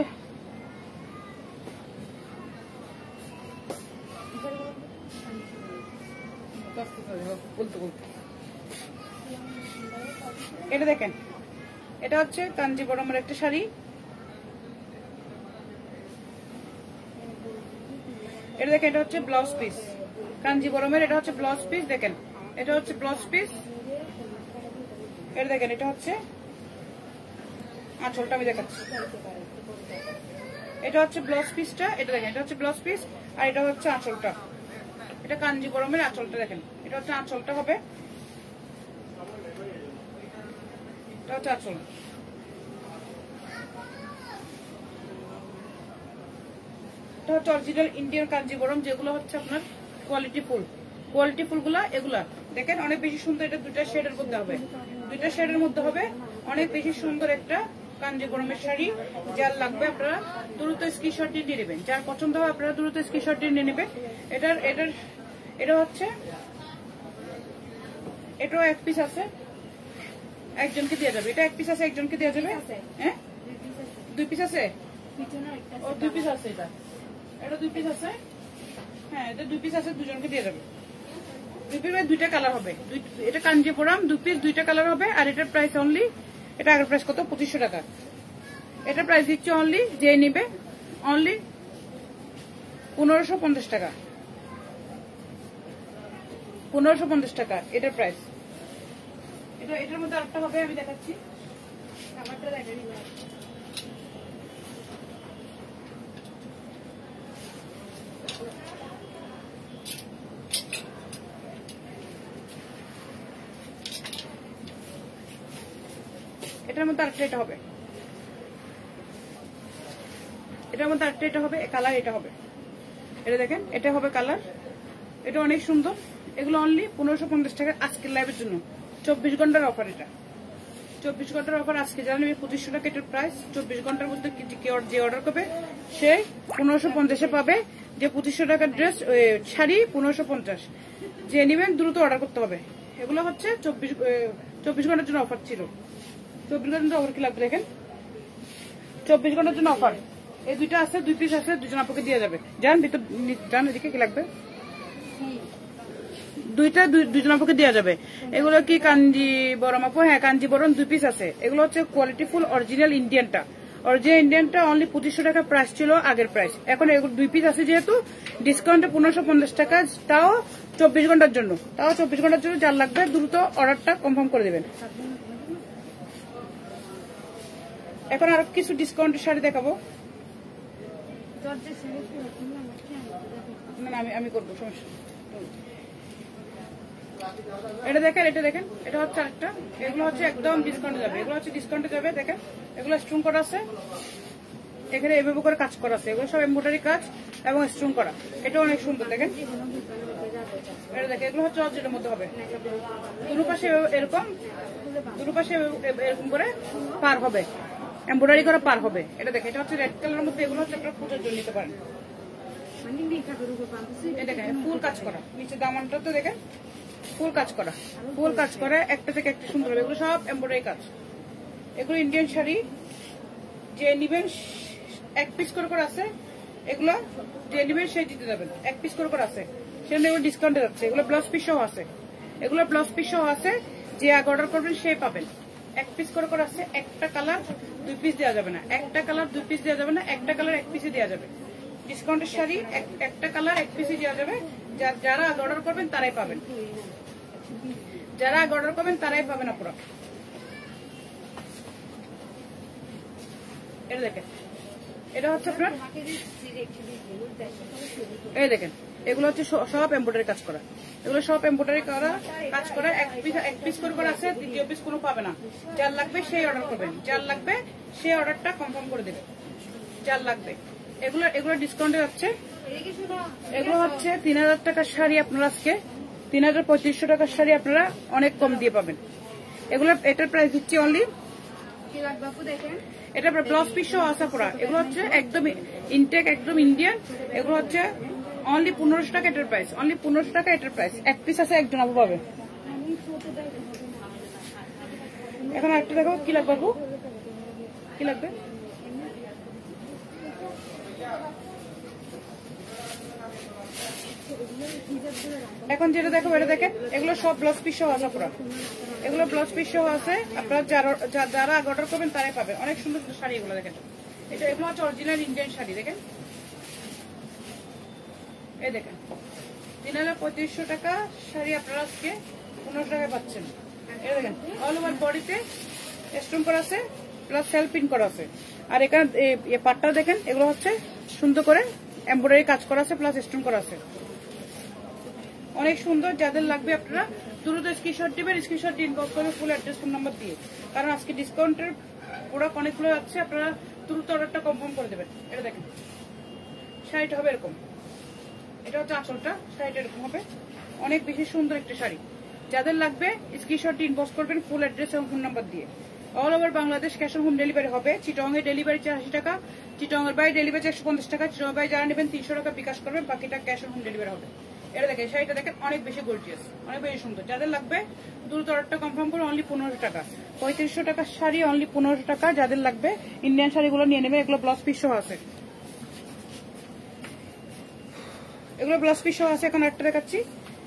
এটা দেখেন, এটা হচ্ছে কাঞ্জিবরমের একটা শাড়ি। এটা দেখেন, এটা হচ্ছে ব্লাউজ পিস কাঞ্জিবরমের, এটা হচ্ছে ব্লাউজ পিস। দেখেন, এটা হচ্ছে ব্লাউজ পিস। এটা দেখেন, এটা হচ্ছে আঁচলটা, আমি দেখাচ্ছি। এটা হচ্ছে ব্লাউজ পিসটা, এটা দেখেন, এটা হচ্ছে ব্লাউজ পিস, আর এটা হচ্ছে আঁচলটা। এটা কাঞ্জিবরমের আঁচলটা, দেখেন এটা হচ্ছে আঁচলটা হবে। এটা হচ্ছে আঁচল। এটা হচ্ছে অরিজিনাল ইন্ডিয়ান কাঞ্জিবরম, যেগুলো হচ্ছে আপনার কোয়ালিটি ফুল গুলা। এগুলা দেখেন অনেক বেশি সুন্দর। এটা দুইটা শেডের মধ্যে হবে, দুইটা শেডের মধ্যে হবে। অনেক বেশি সুন্দর একটা কাঞ্জিবরমের শাড়ি। যার লাগবে আপনারা দ্রুত স্ক্রিনশট দিয়ে নিয়ে নেবেন, যার পছন্দ হবে আপনারা দ্রুত স্ক্রিনশট দিয়ে নিয়ে নেবেন। এটা হচ্ছে, এটাও এক পিস আছে, একজনকে দেওয়া যাবে। এটা এক পিস আছে, একজনকে দেওয়া যাবে। হ্যাঁ, 2 পিস আছে। ও 2 পিস আছে। এটা 2 পিস আছে। হ্যাঁ, এটা 2 পিস আছে, দুজনকে দিয়ে যাবে। 2 পিস দুইটা কালার হবে। এটা কাঞ্জিপুরম 2 পিস, দুইটা কালার হবে। আর এটার প্রাইস অনলি, এটা আগের প্রাইস কত? 2500 টাকা। এটার প্রাইস দিচ্ছে অনলি, যে নিবে অনলি 1550 টাকা। 1550 টাকা এটার প্রাইস। এটার মধ্যে আরেকটা হবে, আমি দেখাচ্ছি। আমারটা দেখাই। এটার মধ্যে আরেকটা এটা হবে, এটার মধ্যে আরেকটা এটা হবে, কালার এটা হবে। এটা দেখেন, এটা হবে কালার। এটা অনেক সুন্দর। এগুলো অনলি 1550 টাকা আজকের লাইভের জন্য। 24 ঘন্টার অফার। এটা 24 ঘন্টার অফার। আজকে যারা নেবে 2500 টাকা এটার প্রাইস। 24 ঘন্টার মধ্যে যে অর্ডার করবে সে 1550-এ পাবে। যে 2500 টাকার ড্রেস শাড়ি 1550, যে নেবেন দ্রুত অর্ডার করতে হবে। এগুলো হচ্ছে 24 ঘন্টার জন্য অফার ছিল। 24 ঘন্টার জন্য অফার কি লাগবে দেখেন, 24 ঘন্টার জন্য অফার। এই দুইটা আছে, 2 পিস আছে, দুজন আপনাকে দিয়ে যাবে। যান ভিতর, যান এদিকে, কি লাগবে দুইটা, দুজন আপনাকে দেওয়া যাবে। এগুলো কি কাঞ্জিবরম আপু? হ্যাঁ, কাঞ্জিবরম 2 পিস আছে। এগুলো হচ্ছে কোয়ালিটি ফুল অরিজিনাল ইন্ডিয়ানটা। অরিজিনাল ইন্ডিয়ানটা অনলি 2500 টাকা প্রাইস ছিল, আগের প্রাইস। এখন এগুলো 2 পিস আছে, যেহেতু ডিসকাউন্টে 1550 টাকা, তাও 24 ঘন্টার জন্য। তাও 24 ঘন্টার জন্য যার লাগবে দ্রুত অর্ডারটা কনফার্ম করে দেবেন। এখন আরো কিছু ডিসকাউন্টের শাড়ি দেখাবো। না, আমি করবো, সমস্যা। এটা দেখেন, এটা হচ্ছে আরেকটা। এগুলো হচ্ছে একদম ডিসকাউন্টে যাবে। এগুলো হচ্ছে ডিসকাউন্টে যাবে। দেখেন, এগুলো স্ট্রং করা আছে, এখানে এভাবে করে কাজ করা আছে। এগুলো সব এমব্রয়ডারি কাজ এবং স্ট্রং করা। এটা অনেক সুন্দর। দেখেন, এটা দেখেন, এগুলো হচ্ছে অর্জিনের মধ্যে হবে। দুপাশে এরকম, দুপাশে এরকম করে পার হবে, এমব্রয়ডারি করে পার হবে। এটা দেখেন, এটা হচ্ছে রেড কালারের মধ্যে। এগুলো হচ্ছে আপনারা পূজার জন্য নিতে পারেন। দেখেন, ফুল কাজ করা, নিচে দামানটা তো দেখেন ফুল কাজ করা, ফুল কাজ করা, একটা থেকে একটা সুন্দর হবে। এগুলো সব এমব্রয়ডারি কাজ। এগুলো ইন্ডিয়ান শাড়ি। যে নিবেন 1 পিস করে আছে। এগুলো যে নিবেন সে দিতে যাবেন। 1 পিস করে আছে, সেজন্য এগুলো ডিসকাউন্টে যাচ্ছে। এগুলো ব্লাউজ পিস সহ আছে, এগুলো ব্লাউজ পিস সহ আছে। যে আগে অর্ডার করবেন সে পাবেন। 1 পিস করে আছে। একটা কালার 2 পিস দেওয়া যাবে না, একটা কালার 2 পিস দেওয়া যাবে না, একটা কালার 1 পিসে দেওয়া যাবে। ডিসকাউন্টের শাড়ি একটা কালার 1 পিসে দেওয়া যাবে। যারা আগে অর্ডার করবেন তারাই পাবেন, যারা আগে অর্ডার করবেন তারাই পাবেন আপনারা। এটা দেখেন, এটা হচ্ছে আপনার, এই দেখেন, এগুলো হচ্ছে সব এমব্রয়ডারি কাজ করা। এগুলো সব এমব্রয়ডারি করা কাজ করা। 1 পিস করে আছে, দ্বিতীয় পিস কোনো পাবে না। যার লাগবে সেই অর্ডার করবেন, যার লাগবে সেই অর্ডারটা কনফার্ম করে দেবেন, যার লাগবে। এগুলো ডিসকাউন্টে যাচ্ছে। এগুলো হচ্ছে 3000 টাকার শাড়ি। আপনারা আজকে 3500 টাকার শাড়ি আপনারা অনেক কম দিয়ে পাবেন। এগুলো এটার প্রাইস দিচ্ছি অনলি, এটা ব্লাউজ পিস সহ আসা পড়া। এগুলো হচ্ছে একদম ইনটেক, একদম ইন্ডিয়ান। এগুলো হচ্ছে অনলি 1500 টাকা এটার প্রাইস, অনলি 1500 টাকা এটার প্রাইস। 1 পিস আছে, একজন আপু পাবে। এখন আরেকটা দেখো, কি লাগবে আপু, কি লাগবে? এখন যেটা দেখো, এটা দেখেন, এগুলো সব ব্লাউজ পিস সহ আসা পড়া। এগুলো ব্লাউজ পিস সহ আছে। আপনারা যারা অর্ডার করবেন তারাই পাবেন। অনেক সুন্দর সুন্দর শাড়ি এগুলো দেখেন। এগুলো হচ্ছে অরিজিনাল ইন্ডিয়ান শাড়ি। দেখেন, এই দেখেন, 3500 টাকা শাড়ি আপনারা আজকে 1500 টাকায় পাচ্ছেন। এটা দেখেন, অল ওভার বডিতে স্টোন করা আছে, প্লাস সেলফ প্রিন্ট করা আছে। আর এখানে পাটটা দেখেন, এগুলো হচ্ছে সুন্দর করে এমব্রয়ডারি কাজ করা আছে, প্লাস স্টোন করা আছে। অনেক সুন্দর। যাদের লাগবে আপনারা দ্রুত স্ক্রিনশট দিবেন, স্ক্রিনশট দিয়ে ইনবক্স করবেন ফুল অ্যাড্রেস, ফোন নাম্বার দিয়ে। কারণ আজকে ডিসকাউন্টের প্রোডাক্ট অনেকগুলো আছে, আপনারা দ্রুত অর্ডারটা কনফার্ম করে দেবেন। এটা দেখেন শাড়িটা হবে এরকম, এটা হচ্ছে আঁচলটা, শাড়িটা এরকম হবে, অনেক বেশি সুন্দর একটা শাড়ি। যাদের লাগবে স্ক্রিনশট ইনবক্স করবেন ফুল অ্যাড্রেস এবং ফোন নাম্বার দিয়ে। All over Bangladesh cash on home delivery হবে। চিটং এর ডেলিভারি 80 টাকা, চিটং এর বাইরে ডেলিভারি 150 টাকা, চিটং বাইরে যারা নেবেন 300 টাকা বিকাশ করবেন, বাকিটা ক্যাশ অন হোম ডেলিভারি হবে। এটা দেখেন শাড়িটা দেখেন অনেক বেশি গর্জিয়াস, অনেক বেশি সুন্দর। যাদের লাগবে দ্রুত অর্ডারটা কনফার্ম করে অনলি 1500 টাকা, 3500 টাকার শাড়ি অনলি 1500 টাকা। যাদের লাগবে ইন্ডিয়ান শাড়িগুলো নিয়ে নেবে, এগুলো ব্লাউজ পিস সহ আছে, এগুলো ব্লাউজ পিস সহ আছে। এখন একটা দেখাচ্ছি,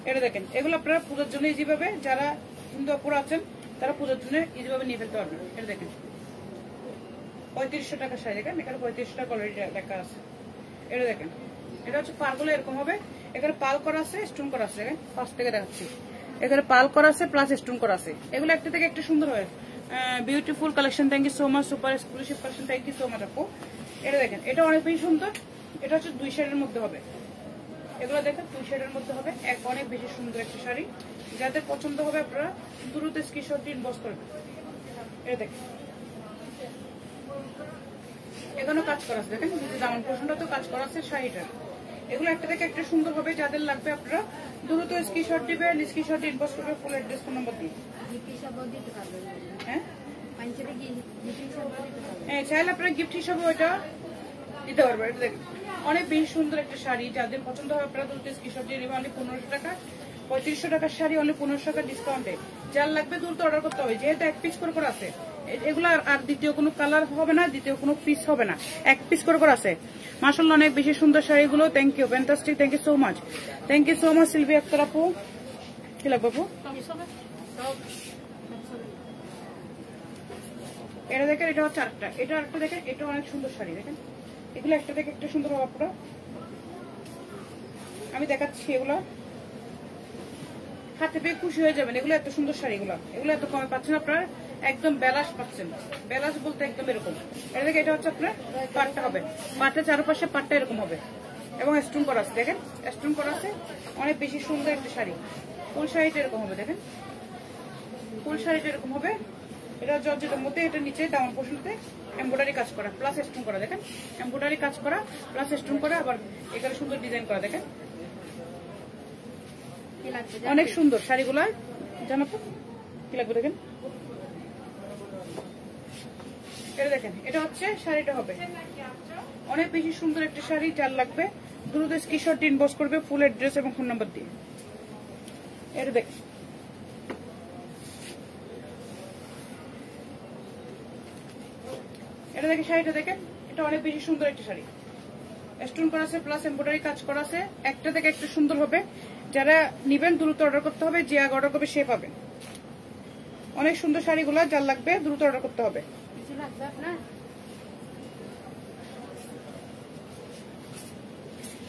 এটা দেখেন এগুলো আপনারা পুজোর জন্য ইজি পাবে, যারা হিন্দু অপরা আছেন তারা পুজোর জন্য ইজি ভাবে নিয়ে ফেলতে পারবেন। এটা দেখেন 3500 টাকা শাড়ি, দেখেন এখানে 3500 টাকা অলরেডি লেখা আছে। এটা দেখেন এটা হচ্ছে পালগুলো এরকম হবে, এখানে পাল করা আছে, স্টোন করা আছে। দেখেন পাশ থেকে দেখাচ্ছি, এখানে পাল করা আছে প্লাস স্টোন করা আছে। এগুলো একটা থেকে একটা সুন্দর হয়, beautiful collection. Thank you so much, super exclusive collection, thank you so much আপু। এটা দেখেন এটা অনেক বেশি সুন্দর, এটা হচ্ছে 2 শেডের মধ্যে হবে। এগুলো দেখেন 2 শেডের মধ্যে হবে, অনেক বেশি সুন্দর একটা শাড়ি। যাদের পছন্দ হবে আপনারা দ্রুত স্ক্রিনশট ইনবক্স করবেন। এটা দেখেন এখানেও কাজ করা আছে, দেখেন দামান পোর্শনটা তো কাজ করা আছে শাড়িটার। এগুলো একটা থেকে একটা সুন্দর হবে, যাদের লাগবে আপনারা দ্রুত স্ক্রিনশট দিবেন, স্ক্রিনশট ইনবক্স করবেন ফুল অ্যাড্রেস ফোন নাম্বার দিয়ে। হ্যাঁ চাইলে আপনারা গিফট হিসাবে ওইটা দিতে পারবেন। এটা দেখেন অনেক বেশি সুন্দর একটা শাড়ি, যাদের পছন্দ হবে আপনারা দ্রুত স্ক্রিনশট দিয়ে নেবেন। অনলি 1500 টাকা, 3500 টাকার শাড়ি অনলি 1500 টাকা ডিসকাউন্টে। যার লাগবে দ্রুত অর্ডার করতে হবে, যেহেতু এক পিস করে আছে। এগুলো আর দ্বিতীয় কোনো কালার হবে না, দ্বিতীয় কোনো পিস হবে না, এক পিস করে আছে। মাশাআল্লাহ অনেক বেশি সুন্দর শাড়িগুলো। Thank you, fantastic, thank you so much, thank you so much Silvi Akter আপু। কি লাগবে আপু? এটা দেখেন এটা হচ্ছে আরেকটা, এটা আরেকটা দেখেন, এটা অনেক সুন্দর শাড়ি। দেখেন এগুলো একটা থেকে একটা সুন্দর হবে আপনারা, আমি দেখাচ্ছি। এগুলো হাতে পেয়ে খুশি হয়ে যাবেন, এগুলো এত সুন্দর শাড়িগুলো, এগুলো এত কমে পাচ্ছেন আপনারা, একদম বেলাস পাচ্ছেন। বেলাস বলতে একদম এরকম। এটা দেখে এটা হচ্ছে আপনার পাটটা হবে, পাটটা চারপাশে পাটটা এরকম হবে এবং স্টোন করা আছে। দেখেন স্টোন করা আছে, অনেক বেশি সুন্দর একটা শাড়ি। ফুল শাড়িটা এরকম হবে, দেখেন ফুল শাড়িটা এরকম হবে। এটা জর্জেটের মধ্যে, এটা নিচে দামান পোর্শনতে এমব্রয়ডারি কাজ করা প্লাস স্টোন করা। দেখেন এমব্রয়ডারি কাজ করা প্লাস স্টোন করা, আবার এখানে সুন্দর ডিজাইন করা। দেখেন অনেক সুন্দর শাড়িগুলা, জানো তো কি লাগবে? দেখেন এটা দেখেন এটা হচ্ছে শাড়িটা হবে, অনেক বেশি সুন্দর একটা শাড়ি। যার লাগবে দ্রুত স্ক্রিনশট ইনবক্স করবে ফুল অ্যাড্রেস এবং ফোন নাম্বার দিয়ে। এটা দেখেন এটা দেখে শাড়িটা দেখেন, এটা অনেক বেশি সুন্দর একটা শাড়ি, স্টোন করা আছে প্লাস এমব্রয়ডারি কাজ করা আছে। একটা থেকে একটা সুন্দর হবে, যারা নিবেন দ্রুত অর্ডার করতে হবে, যে আগে অর্ডার করবে সে পাবে। অনেক সুন্দর শাড়িগুলো, যার লাগবে দ্রুত অর্ডার করতে হবে।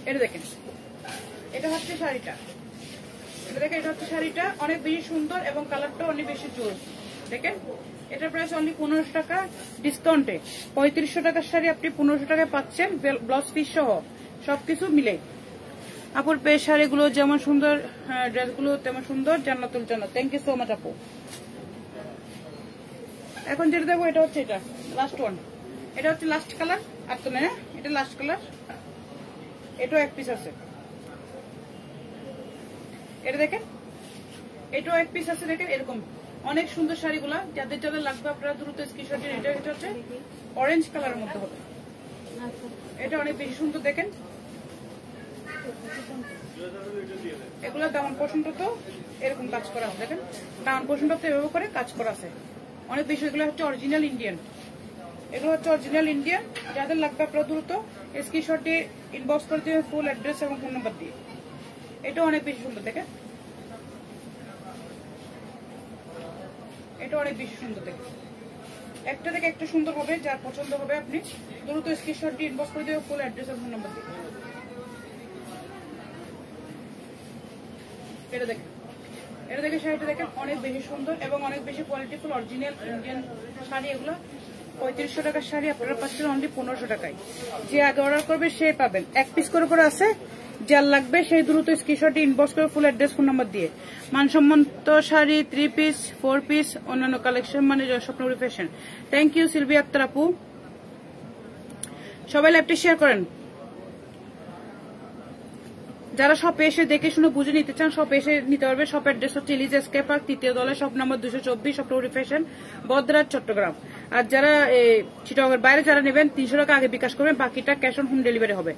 এটা দেখেন এটা হচ্ছে শাড়িটা, এটা দেখেন এটা হচ্ছে শাড়িটা, অনেক বেশি সুন্দর এবং কালারটা অনেক বেশি জোর। দেখেন এটার প্রাইস অনলি 1500 টাকা ডিসকাউন্টে। 3500 টাকার শাড়ি আপনি 1500 টাকায় পাচ্ছেন, ব্লাউজ পিস সহ সবকিছু মিলে। আপুর পেয়ে শাড়িগুলো যেমন সুন্দর, ড্রেসগুলো তেমন সুন্দর। জান্নাতুল জান্নাত, থ্যাংক ইউ সো মাচ আপু। এখন যেটা দেবো এটা হচ্ছে এটা লাস্ট ওয়ান, এটা হচ্ছে লাস্ট কালার। আর তো না, এটা লাস্ট কালার, এটাও এক পিস আছে। এটা দেখেন এটাও এক পিস আছে। দেখেন এরকম অনেক সুন্দর শাড়িগুলা, যাদের যাদের লাগবে আপনারা দ্রুত স্ক্রিনশট দিন। এটা হচ্ছে অরেঞ্জ কালারের মধ্যে হবে, এটা অনেক বেশি সুন্দর। দেখেন এগুলো দামান পোর্শনটা তো এরকম কাজ করা আছে। দেখেন দামান পোর্শনটা তো এভাবে করে কাজ করা আছে, অনেক বেশি। এগুলো হচ্ছে অরিজিনাল ইন্ডিয়ান, এগুলো হচ্ছে অরিজিনাল ইন্ডিয়ান। যাদের লাগবে আপনারা দ্রুত স্ক্রিনশট দিয়ে ইনবক্স করে দেবেন ফুল অ্যাড্রেস এবং ফোন নাম্বার দিয়ে। এটা অনেক বেশি সুন্দর। দেখেন এটা অনেক বেশি সুন্দর। দেখেন একটা থেকে একটা সুন্দর হবে, যার পছন্দ হবে আপনি দ্রুত স্ক্রিনশট দিয়ে ইনবক্স করে দেবেন ফুল অ্যাড্রেস এবং ফোন নাম্বার দিয়ে। এটা দেখেন এটা দেখে শাড়িটা দেখেন অনেক বেশি সুন্দর এবং অনেক বেশি কোয়ালিটিফুল অরিজিনাল ইন্ডিয়ান শাড়ি। এগুলো 3500 টাকার শাড়ি আপনারা পাচ্ছেন অনলি 1500 টাকায়। যে আগে অর্ডার করবে সে পাবেন। এক পিস করে আছে, যার লাগবে সেই দ্রুত স্ক্রিনশট ইনবক্স করে ফুল অ্যাড্রেস ফোন নাম্বার দিয়ে। মানসম্মত শাড়ি 3 পিস 4 পিস অন্যান্য কালেকশন মানে Swapnapuri fashion. Thank you Silvi Akter আপু। সবাই লাইভটি শেয়ার করেন। যারা শপে এসে দেখে শুনে বুঝে নিতে চান শপে এসে নিতে পারবে। শপ অ্যাড্রেস হচ্ছে লিজ এসকে পার্ক 3য় তলায়, শপ নম্বর 224, স্বপ্নপুরী ফ্যাশন, বদরাজ, চট্টগ্রাম। আর যারা চিটাগংয়ের বাইরে যারা নেবেন 300 টাকা আগে বিকাশ করবেন, বাকিটা ক্যাশ অন হোম ডেলিভারি হবে।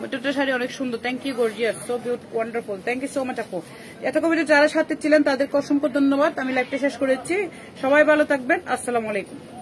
ওটা শাড়ি অনেক সুন্দর। Thank you gorgeous, so wonderful. Thank you so much আপু। এতক্ষণ যারা সাথে ছিলেন তাদেরকে অসংখ্য ধন্যবাদ। আমি লাইভটা শেষ করেছি। সবাই ভালো থাকবেন। আসসালামু আলাইকুম।